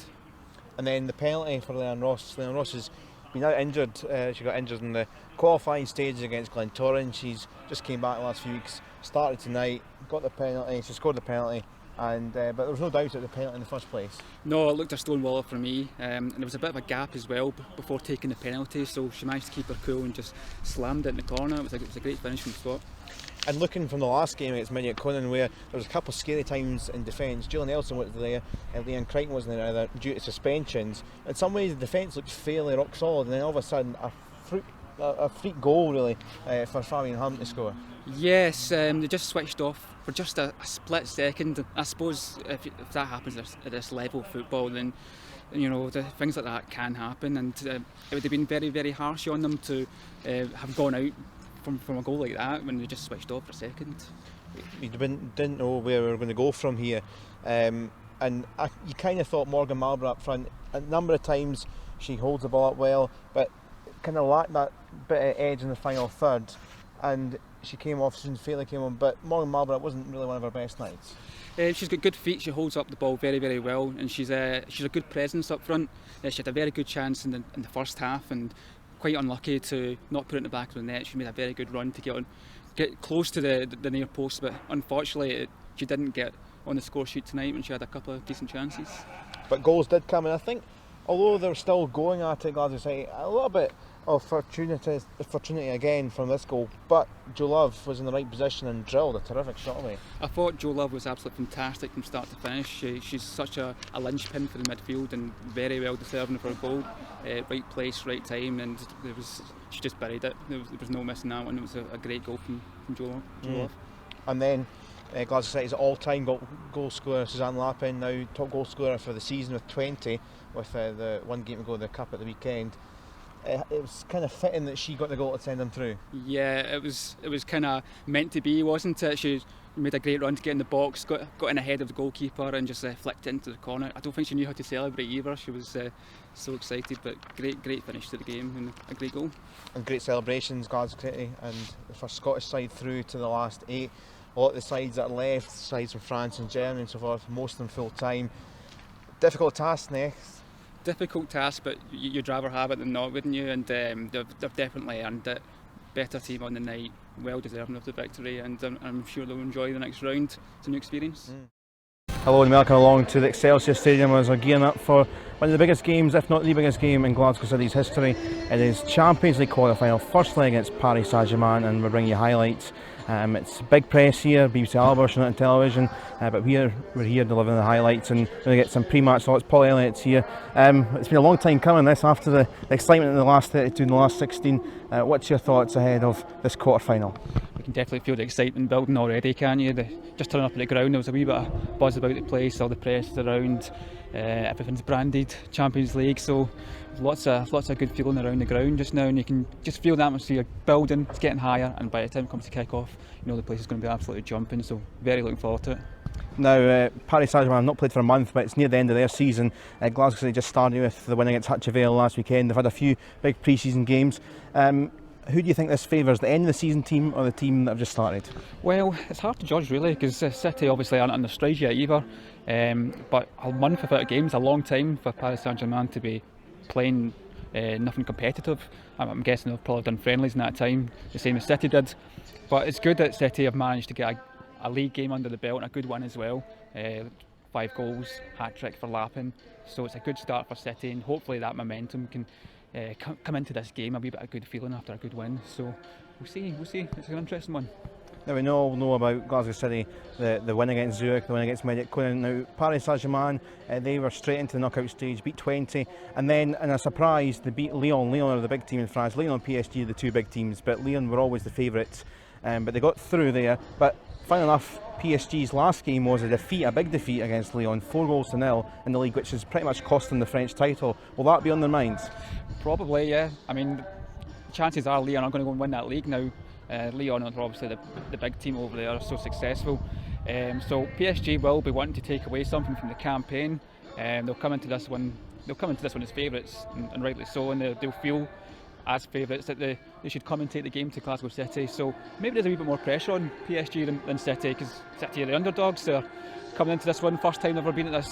Speaker 1: And then the penalty for Leon Ross. Leon Ross has been out injured. She got injured in the qualifying stages against Glentoran. She's just came back the last few weeks, started tonight, got the penalty, she scored the penalty, and but there was no doubt at the penalty in the first place.
Speaker 3: No, it looked a stonewaller for me, and there was a bit of a gap as well before taking the penalty, so she managed to keep her cool and just slammed it in the corner. It was a great finish from the spot.
Speaker 1: And looking from the last game against Campagin, where there was a couple of scary times in defence, Julian Nelson wasn't there, and Leanne Crichton wasn't there either due to suspensions. In some ways the defence looked fairly rock solid, and then all of a sudden a freak goal really for Fabian Hunt to score.
Speaker 3: Yes, they just switched off for just a split second. I suppose if that happens at this level of football, then you know things like that can happen, and it would have been very harsh on them to have gone out from a goal like that when they just switched off for a second.
Speaker 1: You didn't know where we were going to go from here, and you kind of thought Morgan Marlborough up front. A number of times she holds the ball up well, but kind of lacked that bit of edge in the final third, and she came off, Susan Fairley came on, but Morgan Marlborough wasn't really one of her best nights.
Speaker 3: She's got good feet, she holds up the ball very well, and she's a good presence up front. She had a very good chance in the first half, and quite unlucky to not put it in the back of the net. She made a very good run to get close to the near post, but unfortunately she didn't get on the score sheet tonight when she had a couple of decent chances.
Speaker 2: But goals did come, and I think although they're still going at it, Glasgow City, a little bit of fortuity again from this goal, but Jo Love was in the right position and drilled a terrific shot away.
Speaker 3: I thought Jo Love was absolutely fantastic from start to finish. She's such a linchpin for the midfield and very well deserving of her goal. Right place, right time, and she just buried it. There was no missing that one. It was a great goal from Jo Love.
Speaker 2: And then Glasgow City's all-time goal scorer, Suzanne Lappin, now top goal scorer for the season with 20, with the one game to go, the Cup at the weekend. It was kind of fitting that she got the goal to send them through.
Speaker 3: Yeah, it was kind of meant to be, wasn't it? She made a great run to get in the box, got in ahead of the goalkeeper and just flicked it into the corner. I don't think she knew how to celebrate either. She was so excited, but great finish to the game and a great goal.
Speaker 2: And great celebrations, Glasgow City, and for Scottish side through to the last 8. A lot of the sides that are left, sides from France and Germany and so forth, most of them full time. Difficult task next.
Speaker 3: Difficult task, but you'd rather have it than not, wouldn't you? And they've definitely earned it. Better team on the night, well deserving of the victory, and I'm sure they'll enjoy the next round. It's a new experience.
Speaker 2: Hello and welcome along to the Excelsior Stadium as we're gearing up for one of the biggest games, if not the biggest game in Glasgow City's history. It is Champions League quarter-final, first leg against Paris Saint-Germain, and we're bringing you highlights. It's big press here, BBC Alba showing it on television, but we're here delivering the highlights and we're going to get some pre-match thoughts. Paul Elliott's here. It's been a long time coming this, after the excitement in the last 32 and the last 16. What's your thoughts ahead of this quarter-final?
Speaker 3: You can definitely feel the excitement building already, can't you? Just turning up at the ground, there was a wee bit of buzz about the place, all the press around, everything's branded Champions League, so lots of good feeling around the ground just now, and you can just feel the atmosphere building. It's getting higher, and by the time it comes to kick off, you know the place is going to be absolutely jumping, so very looking forward to it.
Speaker 2: Now, Paris Saint-Germain have not played for a month, but it's near the end of their season. Glasgow City just started with the win against Hutch Vale last weekend. They've had a few big pre-season games. Who do you think this favours, the end of the season team or the team that have just started?
Speaker 3: Well, it's hard to judge really, because City obviously aren't under stride yet either, but a month without a game is a long time for Paris Saint-Germain to be playing nothing competitive. I'm guessing they've probably done friendlies in that time, the same as City did, but it's good that City have managed to get a league game under the belt and a good one as well. 5 goals, hat-trick for Lappin, so it's a good start for City, and hopefully that momentum can come into this game a wee bit of good feeling after a good win. So we'll see. It's an interesting one.
Speaker 2: Now we all know about Glasgow City, the win against Zurich, the win against Medic Quinn. Now Paris Saint-Germain, they were straight into the knockout stage, beat 20, and then in a surprise they beat Lyon. Lyon are the big team in France. Lyon and PSG are the 2 big teams, but Lyon were always the favourites, but they got through there. But funnily enough, PSG's last game was a big defeat against Lyon, 4-0 in the league, which has pretty much cost them the French title. Will that be on their minds?
Speaker 3: Probably, yeah. I mean, chances are Lyon are going to go and win that league now. Lyon are obviously the big team over there, so successful. So PSG will be wanting to take away something from the campaign. They'll come into this one as favourites, and rightly so, and they'll feel as favourites that they should come and take the game to Glasgow City. So maybe there's a wee bit more pressure on PSG than City, because City are the underdogs. They're coming into this one, first time they've ever been at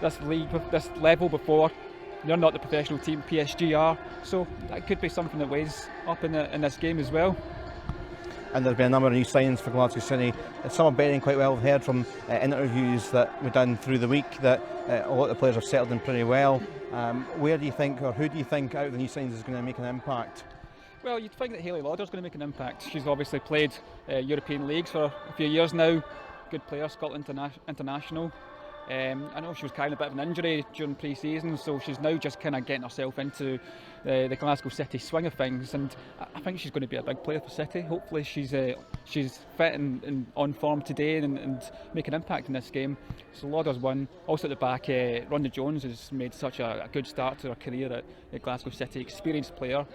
Speaker 3: this league, this level before. They're not the professional team, PSG are, so that could be something that weighs up in this game as well.
Speaker 2: And there's been a number of new signings for Glasgow City. Some are betting quite well. We've heard from interviews that we've done through the week that a lot of the players have settled in pretty well. Where do you think, or who do you think out of the new signings is going to make an impact?
Speaker 3: Well, you'd think that Hayley Lauder's going to make an impact. She's obviously played European leagues for a few years now. Good player, Scotland international. I know she was carrying a bit of an injury during pre-season, so she's now just kind of getting herself into the Glasgow City swing of things, and I think she's going to be a big player for City. Hopefully she's fit and on form today and make an impact in this game. So Lauder's one. Also at the back, Rhonda Jones has made such a good start to her career at Glasgow City. Experienced player,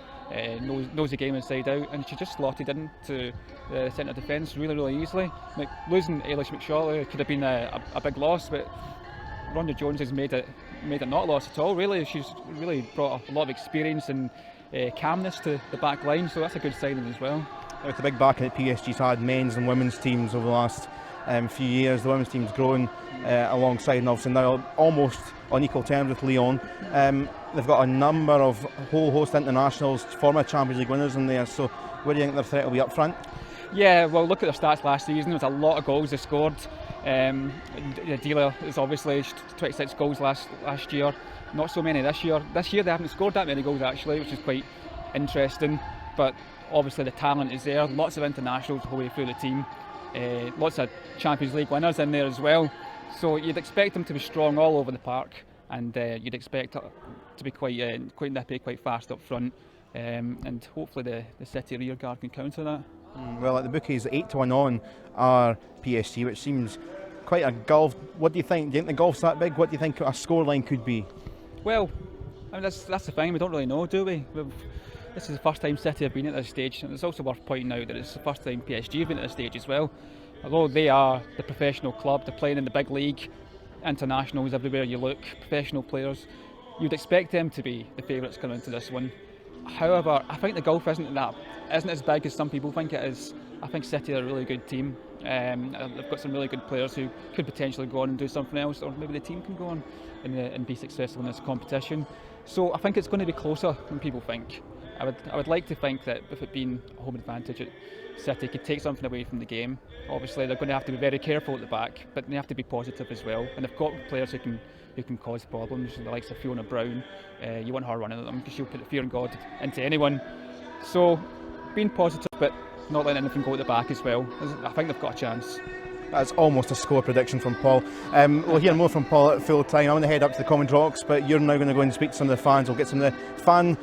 Speaker 3: knows the game inside out, and she just slotted into the centre defence really easily. Losing Eilish McShaw could have been a big loss, but Rhonda Jones has made it not a loss at all, really. She's really brought a lot of experience and calmness to the back line, so that's a good signing as well.
Speaker 2: With the big backing that PSG's had, men's and women's teams over the last
Speaker 1: few years. The women's team's grown alongside, and obviously now almost on equal terms with Lyon. They've got a number of whole host internationals, former Champions League winners in there. So where do you think their threat will be up front?
Speaker 3: Yeah, well, look at their stats last season. There was a lot of goals they scored. Dealer is obviously 26 goals last year. Not so many this year. This year they haven't scored that many goals actually, which is quite interesting. But obviously the talent is there. Lots of internationals the whole way through the team. Lots of Champions League winners in there as well. So you'd expect them to be strong all over the park, and you'd expect it to be quite nippy, quite fast up front. And hopefully the City rear guard can counter that.
Speaker 1: Well, at the bookies, 8-1 on are PSG, which seems quite a gulf. What do you think? Do you think the gulf's that big? What do you think a scoreline could be?
Speaker 3: Well, I mean, that's the thing. We don't really know, do we? This is the first time City have been at this stage, and it's also worth pointing out that it's the first time PSG have been at this stage as well. Although they are the professional club, they're playing in the big league, internationals everywhere you look, professional players. You'd expect them to be the favourites coming into this one. However, I think the gulf isn't as big as some people think it is. I think City are a really good team. They've got some really good players who could potentially go on and do something else, or maybe the team can go on and be successful in this competition. So I think it's going to be closer than people think. I would like to think that with it being a home advantage, City could take something away from the game. Obviously, they're going to have to be very careful at the back, but they have to be positive as well. And they've got players who can cause problems, the likes of Fiona Brown. You want her running at them because she'll put the fear of God into anyone. So being positive, but not letting anything go at the back as well. I think they've got a chance.
Speaker 1: That's almost a score prediction from Paul. We'll hear more from Paul at full time. I'm going to head up to the Common Rocks, but you're now going to go and speak to some of the fans. We'll get some of the fan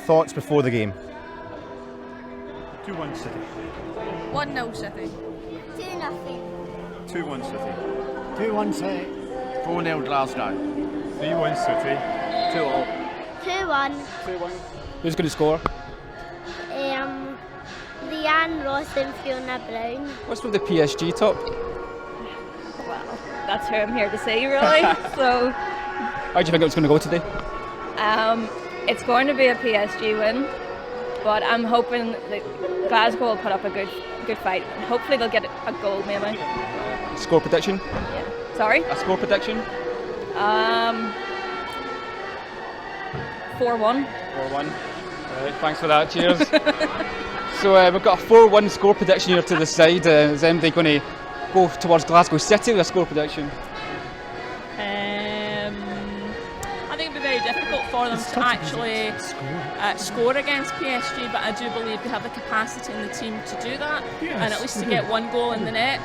Speaker 1: thoughts before the game.
Speaker 4: 2-1 City.
Speaker 5: 1-0 City.
Speaker 6: 2-0.
Speaker 4: 2-1 City.
Speaker 7: 2-1 City.
Speaker 8: 4-0 Glasgow.
Speaker 4: 3-1 City.
Speaker 6: 2-1.
Speaker 5: 2-1.
Speaker 3: Who's going to score?
Speaker 6: Leanne Ross and Fiona Brown.
Speaker 3: What's with the PSG top?
Speaker 5: Well, that's who I'm here to see, really. So,
Speaker 3: How do you think it's going to go today?
Speaker 5: it's going to be a PSG win, but I'm hoping that Glasgow will put up a good fight. And hopefully they'll get a goal, maybe.
Speaker 3: Score prediction?
Speaker 5: Yeah. Sorry?
Speaker 3: A score prediction?
Speaker 5: 4-1.
Speaker 3: 4-1. Right, thanks for that. Cheers. So we've got a 4-1 score prediction here to the side. Is anybody going to go towards Glasgow City with a score prediction?
Speaker 9: I think it'll be very difficult for them to actually score against PSG, but I do believe they have the capacity in the team to do that, and at least to get one goal in the net.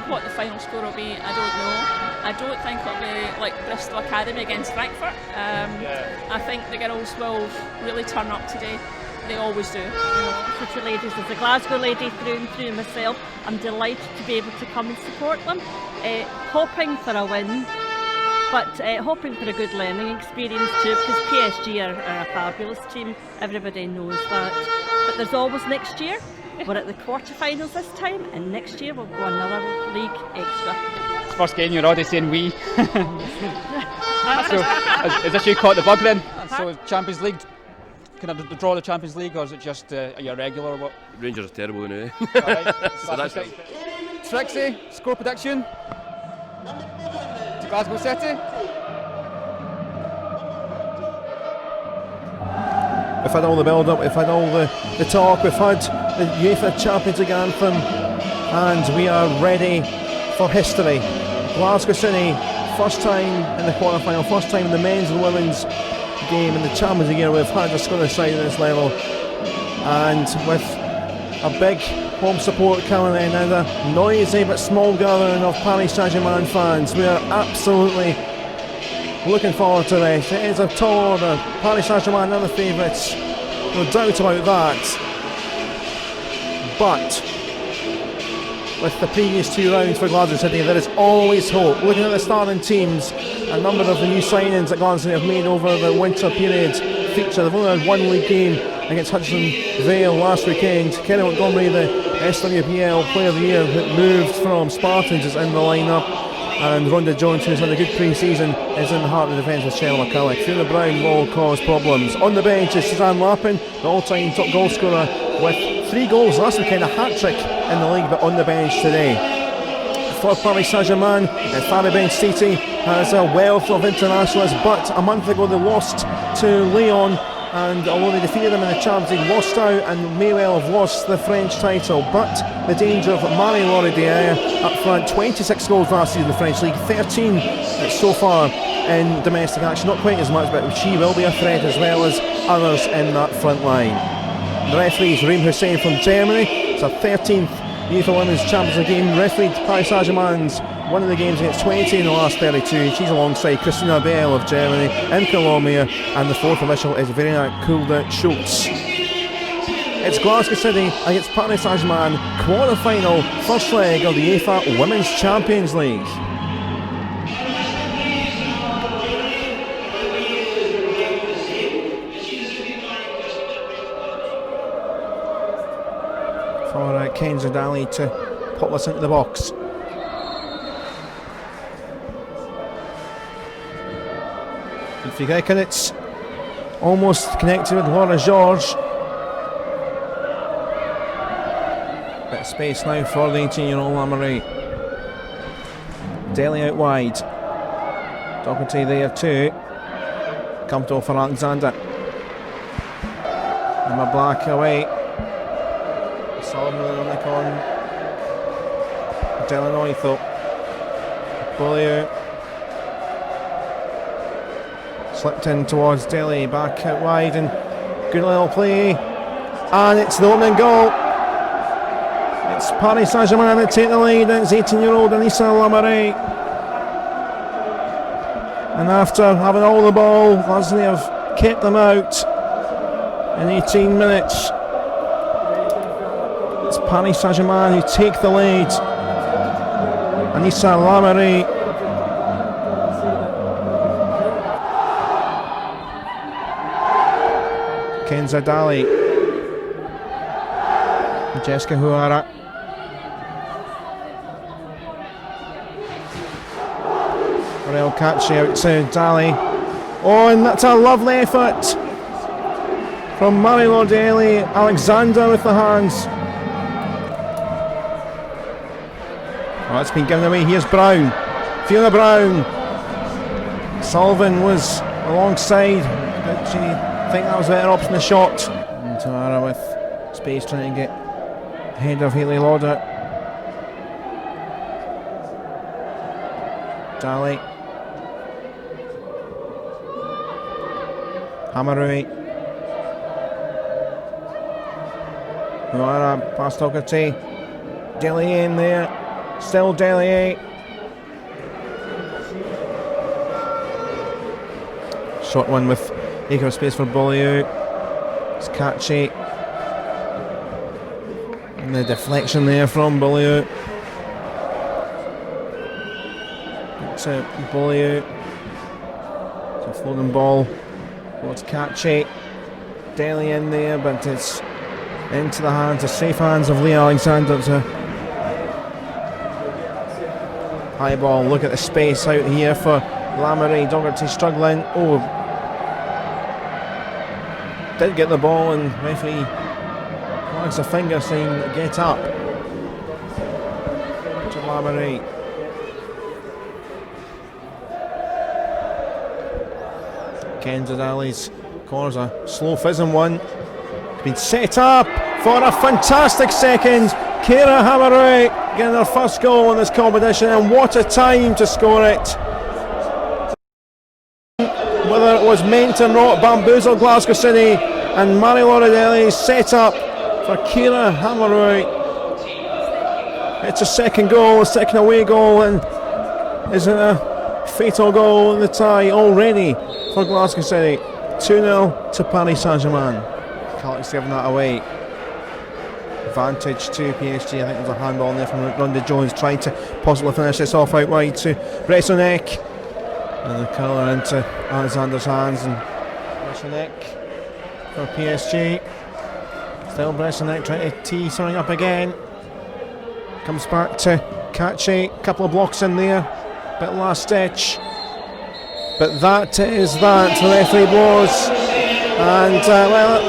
Speaker 9: What the final score will be, I don't know. I don't think it'll be like Bristol Academy against Frankfurt. I think the girls will really turn up today. They always do.
Speaker 10: City ladies, as a Glasgow lady through and through myself, I'm delighted to be able to come and support them. Hoping for a win, but hoping for a good learning experience too, because PSG are a fabulous team. Everybody knows that. But there's always next year. We're at the quarterfinals this time, and next year we'll go another league extra.
Speaker 3: It's first game you're already saying we. So, is this you caught the bug then? So Champions League. Can I draw the Champions League, or is it just are you a regular or what?
Speaker 8: Rangers are terrible anyway.
Speaker 3: Right,
Speaker 8: So that's it.
Speaker 3: Trixie, score prediction to Glasgow City.
Speaker 2: We've had all the build-up, we've had all the talk, we've had the UEFA Champions League anthem, and we are ready for history. Glasgow City, first time in the quarter-final, first time in the men's and women's game in the Champions League year we've had a scoring side at this level, and with a big home support coming in and a noisy but small gathering of Paris Saint-Germain fans, we are absolutely looking forward to this. It is a tall order. Paris Saint-Germain are the favourites, no doubt about that, but with the previous two rounds for Glasgow City, there is always hope. Looking at the starting teams, a number of the new signings that Glasgow City have made over the winter period feature. They've only had one league game against Hudson Vale last weekend. Kenny Montgomery, the SUPERCUT Player of the Year, that moved from Spartans, is in the lineup. And Rhonda Jones, who's had a good pre-season, is in the heart of the defence with Shella McCulloch. Fiona Brown will cause problems. On the bench is Suzanne Lappin, the all-time top goal scorer, with 3 goals last weekend, a hat-trick in the league, but on the bench today. for Paris Saint-Germain. Fabi Ben-Siti has a wealth of internationals, but a month ago they lost to Lyon, and although they defeated them in the Champions League, lost out and may well have lost the French title. But the danger of Marie-Laure Dier up front, 26 goals last season in the French League, 13 so far in domestic action, not quite as much, but she will be a threat as well as others in that front line. The referee is Reem Hussein from Germany. It's a 13th UEFA Women's Champions League game. Refereed Paris Saint-Germain's one of the games against 20 in the last 32. She's alongside Christina Bell of Germany, Imke Lomir, and the fourth official is Verena Kulde-Schultz. It's Glasgow City against Paris Saint-Germain, quarter-final, first leg of the UEFA Women's Champions League. For Kenza Daly to pop this into the box. And free kick, and it's almost connected with Laura George. Bit of space now for the 18-year-old Lamoureux. Daly out wide. Doherty there too. Comfortable for Alexander. Emma Black away. Solomon on the corner. Delanoy thought. Beaulieu slipped in towards Daly, back out wide, and good little play, and it's the opening goal. It's Paris Saint-Germain that take the lead, and it's 18-year-old Anissa Lamoureux. And after having all the ball, Glasgow have kept them out in 18 minutes. It's Paris Saint-Germain who take the lead. Anissa Lamoureux. Kenza Daly. Jessica Huara. Morel Kachi out to Daly. Oh, and that's a lovely effort from Marie-Laure Dier. Alexander with the hands. Oh, that's been given away. Here's Brown. Fiona Brown. Sullivan was alongside, but she think that was a better option, the shot. And Tara with space trying to get ahead of Hayley Lauder. Daly. Hamarui. Huara past Doherty. Delier in there. Still Delier. Short one with acre of space for Beaulieu. It's catchy. And the deflection there from Beaulieu. It's Beaulieu. It's a floating ball. Oh, it's catchy. Daly in there, but it's into the hands, the safe hands of Leah Alexander. It's a high ball. Look at the space out here for Lamoureux. Doherty struggling. Oh, did get the ball, and referee wags a finger saying get up to Lamoureux. Kenza Daly's corner's a slow fizzing one. It's been set up for a fantastic second. Kira Hamarui getting their first goal in this competition, and what a time to score it. Whether it was meant or not, bamboozled Glasgow City, and Marie-Laure Dier set up for Kira Hamarui. It's a second goal, a second away goal, and is it a fatal goal in the tie already for Glasgow City? 2-0 to Paris Saint-Germain. Calix giving that away. Advantage to PSG. I think there's a handball in there from Ronda Jones, trying to possibly finish this off out wide to Bressonek. And the colour into Alexander's hands, and Bressonek for PSG. Still Bressonek trying to tee something up again. Comes back to Kachi. Couple of blocks in there. Bit last ditch. But that is that. The referee blows. And, well,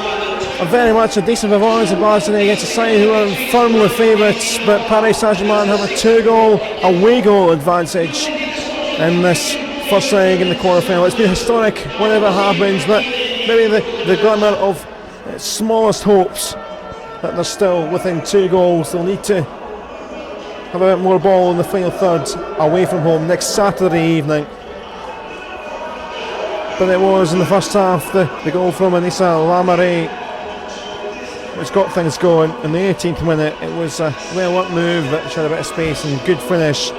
Speaker 2: very much a decent performance of Glasgow against a side who are firmly favourites, but Paris Saint-Germain have a 2-goal away goal advantage in this first leg in the quarter-final. It's been historic whenever it happens, but maybe the glimmer of smallest hopes that they're still within 2 goals. They'll need to have a bit more ball in the final third away from home next Saturday evening. But it was in the first half the goal from Anissa Lamare which got things going. In the 18th minute it was a well-worked move that showed a bit of space and good finish.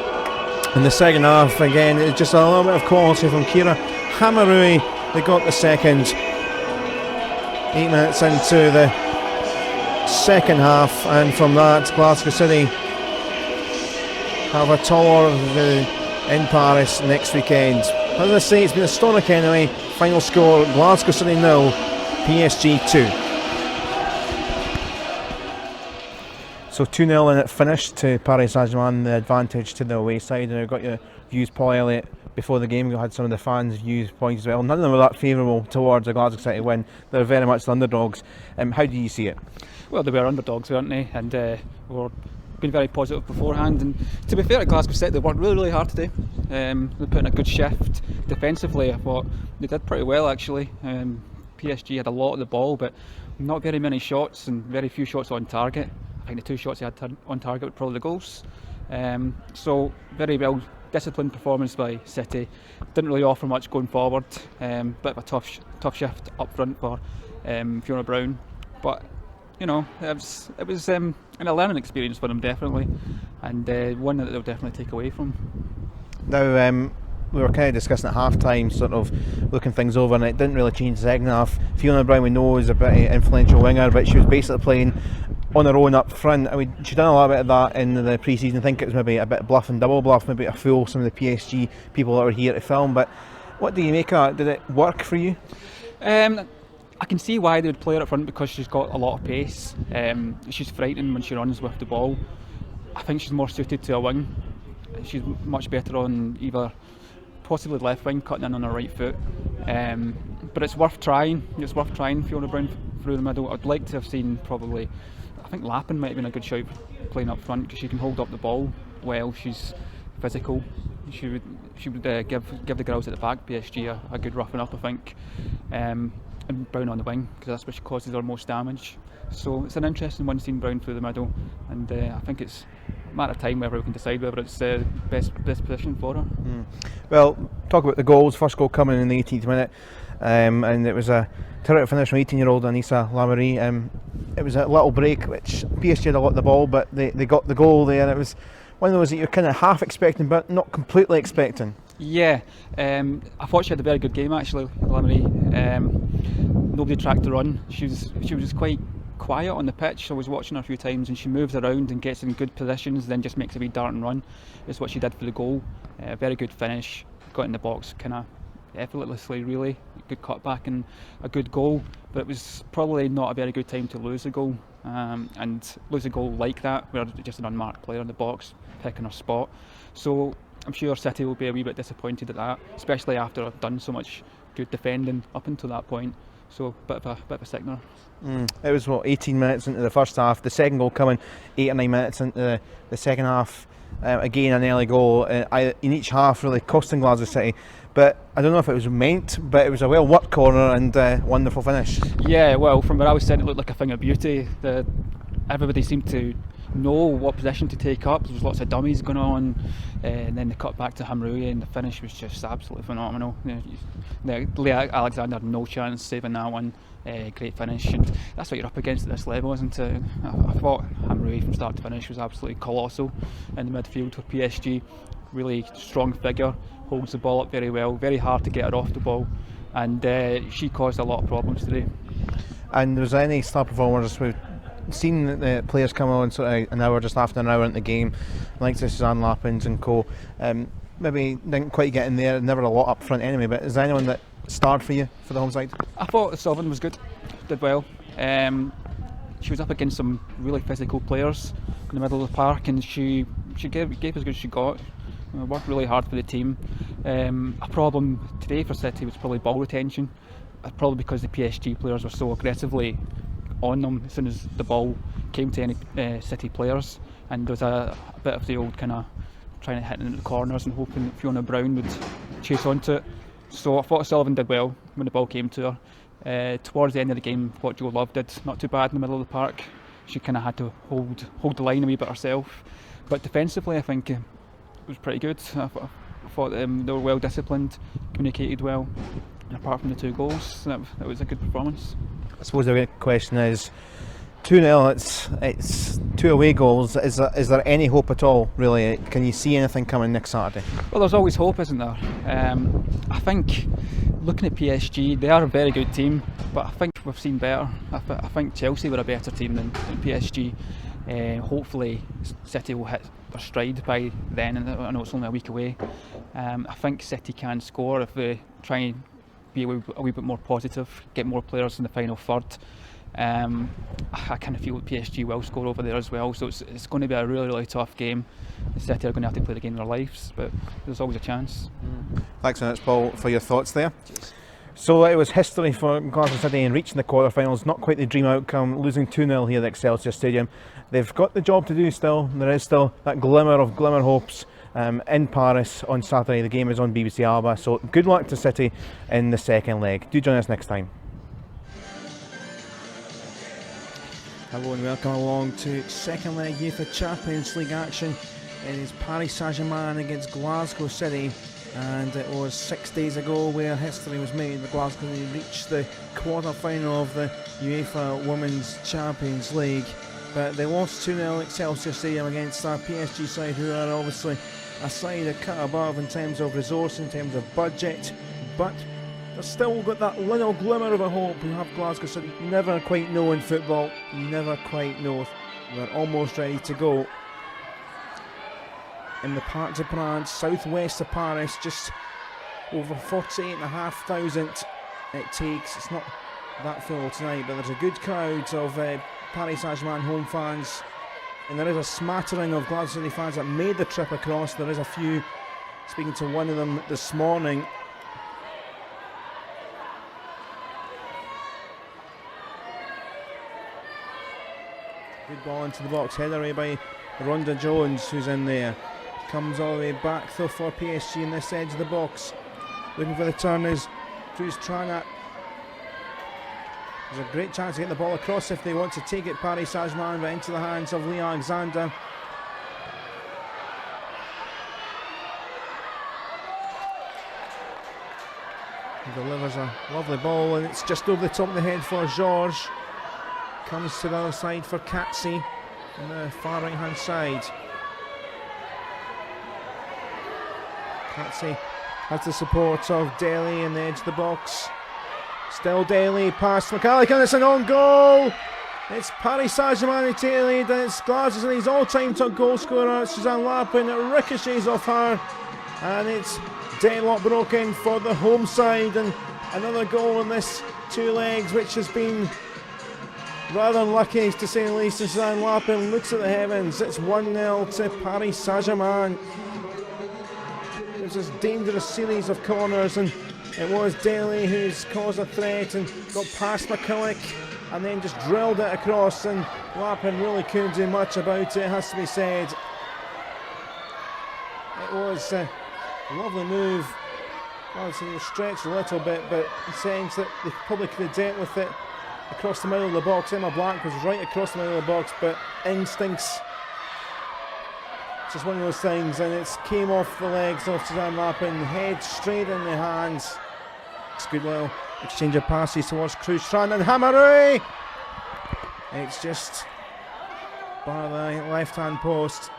Speaker 2: In the second half again it's just a little bit of quality from Kira Hamarui. They got the second 8 minutes into the second half, and from that Glasgow City have a tour in Paris next weekend. As I say, it's been historic anyway. Final score Glasgow City 0, PSG 2. So 2-0 and it finished to Paris Saint-Germain, the advantage to the away side. And I got your views, Paul Elliott, before the game. You had some of the fans' views points as well. None of them were that favourable towards a Glasgow City win. They're very much the underdogs. How do you see it?
Speaker 3: Well, they were underdogs, weren't they? And were been very positive beforehand. And to be fair to Glasgow City, they worked really hard today. They put in a good shift defensively. I thought they did pretty well actually. PSG had a lot of the ball, but not very many shots and very few shots on target. I think the 2 shots they had on target were probably the goals. So very well disciplined performance by City. Didn't really offer much going forward. Bit of a tough shift up front for Fiona Brown, but you know it was a learning experience for them definitely, and one that they'll definitely take away from.
Speaker 2: Now we were kind of discussing at half time, sort of looking things over, and it didn't really change the second half. Fiona Brown we know is a pretty influential winger, but she was basically playing on her own up front. I mean, she'd done a little bit of that in the pre-season. I think it was maybe a bit of bluff and double bluff, maybe to fool some of the PSG people that were here to film. But what do you make of it? Did it work for you?
Speaker 3: I can see why they would play her up front, because she's got a lot of pace. She's frightening when she runs with the ball. I think she's more suited to a wing. She's much better on either possibly left wing, cutting in on her right foot. But it's worth trying. It's worth trying Fiona Brown through the middle. I'd like to have seen probably, I think Lappin might have been a good shout playing up front, because she can hold up the ball well. She's physical. She would give the girls at the back PSG a good roughing up, I think. And Brown on the wing, because that's where she causes her most damage. So it's an interesting one, seeing Brown through the middle, and I think it's a matter of time whether we can decide whether it's the best position for her.
Speaker 2: Well, talk about the goals. First goal coming in the 18th minute, and it was a terrific finish from 18-year-old Anissa Lamare. It was a little break, which PSG had a lot of the ball, but they got the goal there. It was one of those that you're kind of half expecting, but not completely expecting.
Speaker 3: Yeah, I thought she had a very good game actually, Lamare. Nobody tracked the run. She was quite quiet on the pitch. I was watching her a few times, and she moves around and gets in good positions, then just makes a wee dart and run. Is what she did for the goal. Very good finish. Got in the box kind of effortlessly, really. Good cutback and a good goal. But it was probably not a very good time to lose a goal, and lose a goal like that, where just an unmarked player in the box picking her spot. So I'm sure City will be a wee bit disappointed at that, especially after I've done so much good defending up until that point. So bit of a sickener.
Speaker 2: It was 18 minutes into the first half. The second goal coming 8 or 9 minutes into the second half. Again, an early goal in each half, really costing Glasgow City. But I don't know if it was meant, but it was a well worked corner and wonderful finish.
Speaker 3: Yeah, well, from where I was sitting, it looked like a thing of beauty. Everybody seemed to know what position to take up. There was lots of dummies going on, and then the cut back to Hamroui, and the finish was just absolutely phenomenal. Leah Alexander had no chance saving that one. Great finish, and that's what you're up against at this level, isn't it? I thought Hamroui from start to finish was absolutely colossal in the midfield for PSG. Really strong figure, holds the ball up very well, very hard to get her off the ball, and she caused a lot of problems today.
Speaker 2: And was there any star performers? We've seen the players come on sort of just after an hour into the game, like Suzanne Lappins and co. Maybe didn't quite get in there, never a lot up front anyway, but is there anyone that starred for you for the home side?
Speaker 3: I thought Sullivan was good, did well. She was up against some really physical players in the middle of the park, and she gave as good as she got. Worked really hard for the team. A problem today for City was probably ball retention, probably because the PSG players were so aggressively on them as soon as the ball came to any City players, and there was a bit of the old kind of trying to hit into the corners and hoping that Fiona Brown would chase onto it. So I thought Sullivan did well when the ball came to her. Towards the end of the game, what Joe Love did, not too bad in the middle of the park. She kind of had to hold the line a wee bit herself, but defensively I think it was pretty good. I thought they were well disciplined, communicated well, and apart from the 2 goals, that was a good performance.
Speaker 2: I suppose the question is 2-0, it's 2 away goals. Is there any hope at all, really? Can you see anything coming next Saturday?
Speaker 3: Well, there's always hope, isn't there? I think looking at PSG, they are a very good team, but I think we've seen better. I think Chelsea were a better team than PSG. Hopefully City will hit their stride by then, and I know it's only a week away. I think City can score if they try and be a wee bit more positive, get more players in the final third. I kind of feel that PSG will score over there as well, so it's going to be a really, really tough game. City are going to have to play the game of their lives, but there's always a chance.
Speaker 2: Thanks so much, Paul, for your thoughts there.
Speaker 3: Cheers.
Speaker 2: So it was history for Glasgow City in reaching the quarterfinals. Not quite the dream outcome, losing 2-0 here at Excelsior Stadium. They've got the job to do still. There is still that glimmer hopes in Paris on Saturday. The game is on BBC Alba, so good luck to City in the second leg. Do join us next time.
Speaker 1: Hello and welcome along to second leg UEFA Champions League action. It is Paris Saint-Germain against Glasgow City, and it was 6 days ago where history was made. The Glasgow reached the quarter-final of the UEFA Women's Champions League, but they lost 2-0 at Excelsior Stadium against our PSG side, who are obviously a side a cut above in terms of resource, in terms of budget, but they've still got that little glimmer of a hope. We have Glasgow City. You never quite know in football. You never quite know. We're almost ready to go. In the Parc des Princes, southwest of Paris, just over 48,500 it takes. It's not that full tonight, but there's a good crowd of Paris Saint-Germain home fans, and there is a smattering of Glasgow City fans that made the trip across. There is a few, speaking to one of them this morning. Good ball into the box, headed away by Rhonda Jones, who's in there. Comes all the way back though for PSG in this edge of the box. Looking for the turn is Cruz Tranat. There's a great chance to get the ball across if they want to take it. Paris Saint-Germain, but into the hands of Lee Alexander. He delivers a lovely ball, and it's just over the top of the head for Georges. Comes to the other side for Katsi on the far right hand side. Katsi has the support of Daly in the edge of the box. Still Daly past McCallick, and it's an own goal. It's Paris Saint-Germain who take the lead, and it's Glasgow City's all-time top goal scorer, Suzanne Lappin. It ricochets off her, and it's deadlock broken for the home side, and another goal in this 2 legs, which has been rather unlucky to say the least. Suzanne Lappin looks at the heavens. It's 1-0 to Paris Saint-Germain. There's this dangerous series of corners, and it was Daly who's caused a threat and got past McCulloch and then just drilled it across, and Lappin really couldn't do much about it, has to be said. It was a lovely move. Obviously it was stretched a little bit, but in sense that they probably could have dealt with it across the middle of the box. Emma Black was right across the middle of the box, but instincts, just one of those things, and it came off the legs of Suzanne Lappin, head straight in the hands. It's good, well, exchange of passes towards Cruz-Tran, and Hamarui! It's just by the left hand post.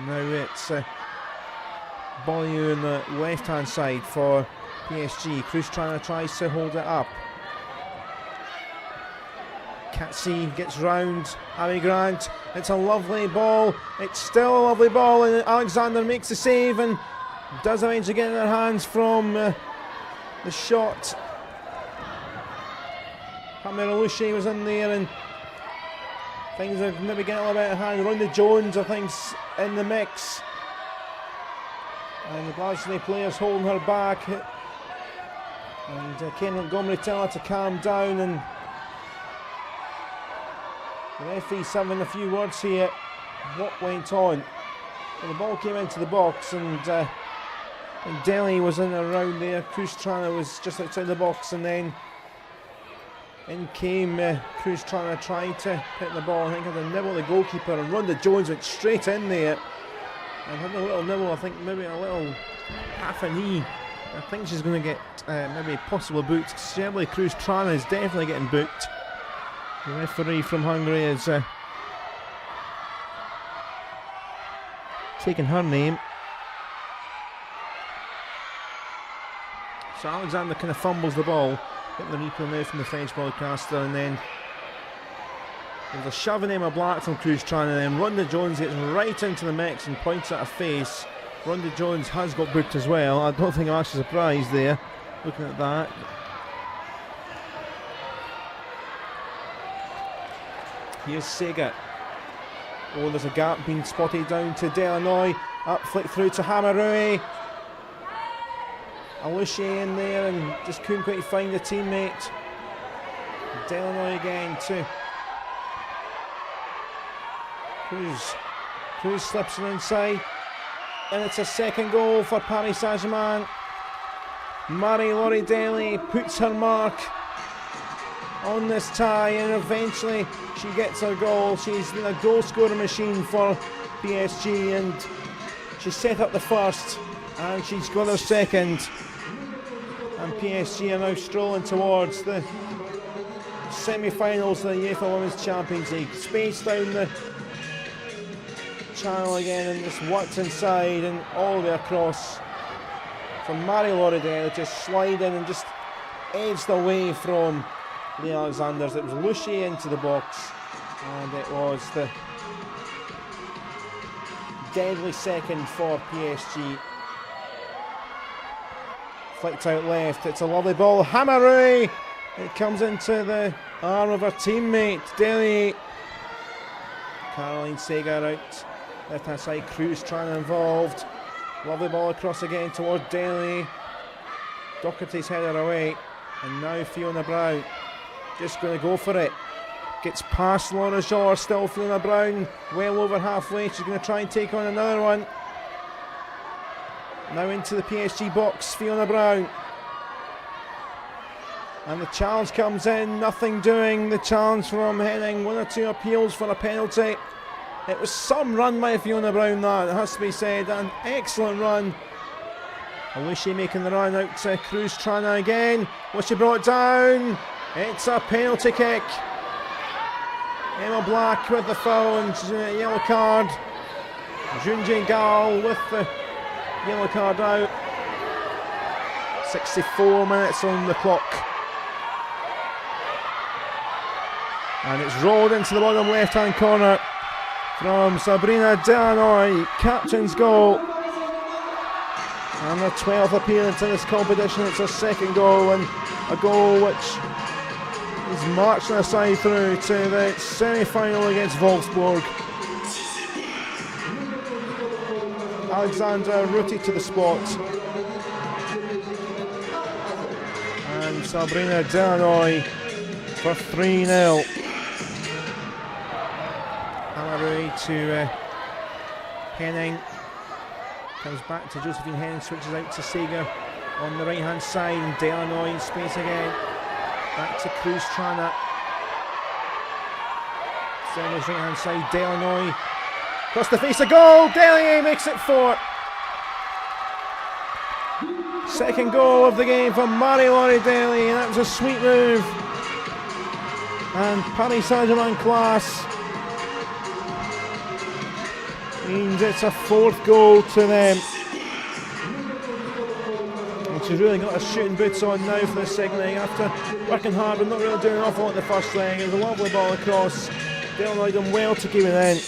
Speaker 1: Now it's Bollieu on the left hand side for PSG. Cruz-Tran tries to hold it up. Katsi gets round Abby Grant. It's a lovely ball. It's still a lovely ball, and Alexander makes the save and does manage to get in their hands from the shot. Hamirulushe was in there, and things are maybe getting a little bit out of hand. Rhonda Jones, I think, in the mix, and the Glasgow players holding her back.
Speaker 2: And Ken Montgomery telling her to calm down, and the referee's having a few words here. What went on? Well, the ball came into the box, and Delhi was in and around there. Cruz Trana was just outside the box, and then in came Cruz Trana trying to hit the ball. I think had a nibble at the goalkeeper, and Rhonda Jones went straight in there and had a little nibble. I think maybe a little half a knee. I think she's going to get maybe a possible boot. Certainly Cruz Trana is definitely getting booked. The referee from Hungary is taking her name. So Alexander kind of fumbles the ball. Getting the replay now from the French broadcaster, and then there's a shove in Emma Black from Cruz Trana, and then Rhonda Jones gets right into the mix and points at her face. Rhonda Jones has got booked as well. I don't think I'm actually surprised there, looking at that. Here's Sega. Oh, there's a gap being spotted down to Delanoy. Up flick through to Hamarui. Alushi in there and just couldn't quite find a teammate. Delanoy again too. Cruz slips it inside, and it's a second goal for Paris Saint-Germain. Marie-Laurie Delhi puts her mark on this tie, and eventually she gets her goal. She's been a goal scoring machine for PSG, and she set up the first and she's got her second, and PSG are now strolling towards the semi-finals of the UEFA Women's Champions League. Space down the channel again, and just worked inside and all the way across from Marie-Laurie Delhi to slide in and just edged away from the Alexanders. It was Lucy into the box, and it was the deadly second for PSG. Flicked out left, it's a lovely ball. Hamarui! It comes into the arm of her teammate, Delhi. Caroline Segar out left hand side. Cruz trying involved. Lovely ball across again towards Delhi. Doherty's headed away, and now Fiona Brown just going to go for it. Gets past Laura Shaw, still Fiona Brown well over halfway. She's going to try and take on another one. Now into the PSG box, Fiona Brown. And the challenge comes in, nothing doing. The challenge from Henning, one or two appeals for a penalty. It was some run by Fiona Brown, that, it has to be said. An excellent run. Alushi making the run out to Cruz Trana again. Was she brought down? It's a penalty kick. Emma Black with the foul and she's a yellow card. Junjie Gal with the yellow card out. 64 minutes on the clock. And it's rolled into the bottom left hand corner from Sabrina Delanoy, captain's goal. And her 12th appearance in this competition. It's her second goal, and a goal which is marching her side through to the semi-final against Wolfsburg. Alexandra rooted to the spot, and Sabrina Delanoy for 3-0. Hamarui to Henning. Comes back to Josephine Henning, switches out to Seger on the right hand side, and Delanoy in space again. Back to Cruz Trana. Seger's right hand side, Delanoy. Across the face, a goal! Delhi makes it 4. Second goal of the game for Marie-Laurie Delhi, and that was a sweet move. And Paris Saint-Germain class means it's a 4th goal to them. And she's really got her shooting boots on now for the second leg after working hard but not really doing an awful lot in the first leg. It was a lovely ball across. Delanoy done well to keep it in.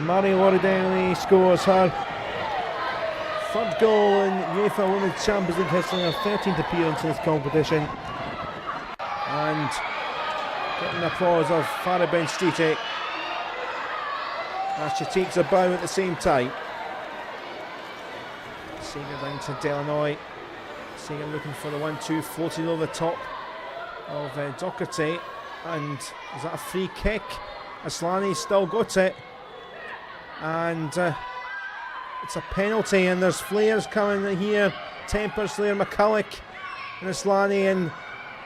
Speaker 2: Marie-Laurie Delhi scores her 3rd goal in UEFA Women's Champions League history, her 13th appearance in this competition. And getting the applause of Farah Ben-Stiti as she takes a bow at the same time. Seger down to Delanoy. Sagan looking for the 1-2, floating over the top of Doherty, and is that a free kick? Aslani still got it, and it's a penalty, and there's flares coming here. Tempers, Flair, McCulloch and Aslani, and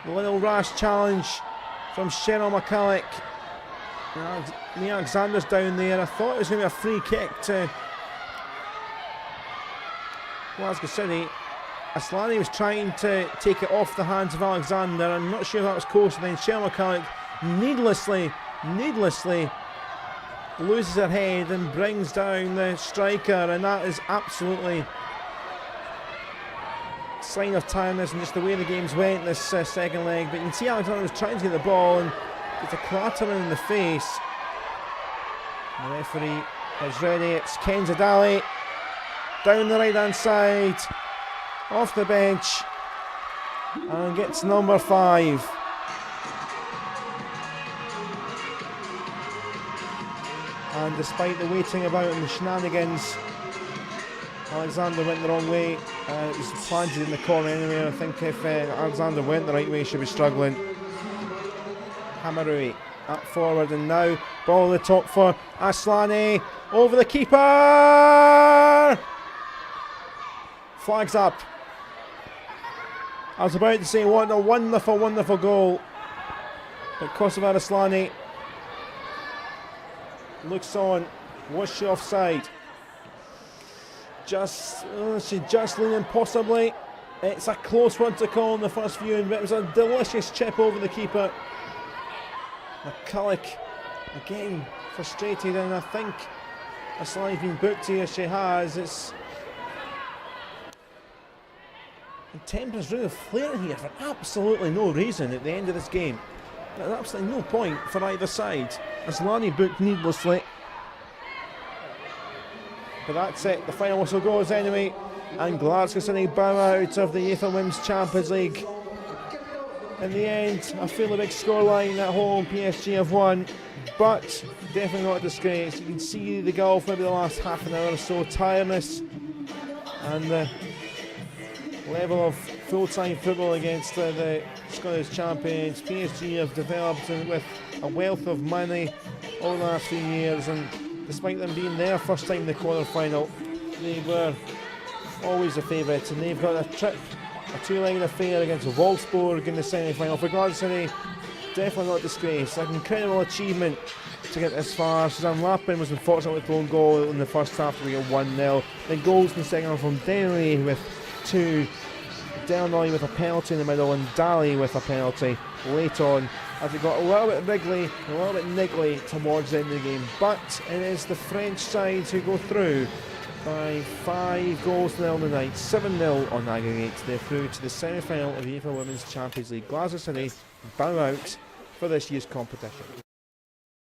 Speaker 2: the little rash challenge from Cheryl McCulloch. Mia Alexander's down there. I thought it was going to be a free kick to Glasgow City. Aslani was trying to take it off the hands of Alexander. I'm not sure if that was close, and then Cheryl McCulloch needlessly loses her head and brings down the striker, and that is absolutely a sign of tiredness and just the way the games went this second leg. But you can see Alexander was trying to get the ball and gets a clattering in the face. The referee is ready. It's Ken Zadali down the right hand side, off the bench, and gets number 5. And despite the waiting about and the shenanigans, Alexander went the wrong way. It was planted in the corner anyway. I think if Alexander went the right way, she'd be struggling. Hamarui up forward, and now ball at the top for Aslani, over the keeper. Flags up. I was about to say what a wonderful goal, but Kosovar Aslani looks on. Was she offside? She just leaning possibly. It's a close one to call in the first viewing, but it was a delicious chip over the keeper. McCulloch again frustrated, and I think Aslani's been booked here. She has. It's and Tempers really flaring here for absolutely no reason at the end of this game. There's absolutely no point for either side. Aslani booked needlessly. But that's it. The final whistle goes anyway, and Glasgow City bow out of the UEFA Women's Champions League. In the end, a fairly big scoreline at home. PSG have won, but definitely not a disgrace. You can see the gulf, maybe the last half an hour or so, tiredness and the level of full-time football against the Scottish champions. PSG have developed with a wealth of money over the last few years, and despite them being their first time in the quarter-final, they were always the favourites, and they've got a two-legged affair against Wolfsburg in the semi-final. For Glasgow City, definitely not a disgrace. An incredible achievement to get this far. Suzanne Lappin was unfortunately thrown goal in the first half to get 1-0. Then goals in the second half from Dennery with 2, Delnoy with a penalty in the middle, and Daly with a penalty late on, as it got a little bit wriggly, a little bit niggly towards the end of the game. But it is the French side who go through by 5 goals to 0 tonight, 7-0 on aggregate. They're through to the semi-final of the UEFA Women's Champions League. Glasgow City bow out for this year's competition.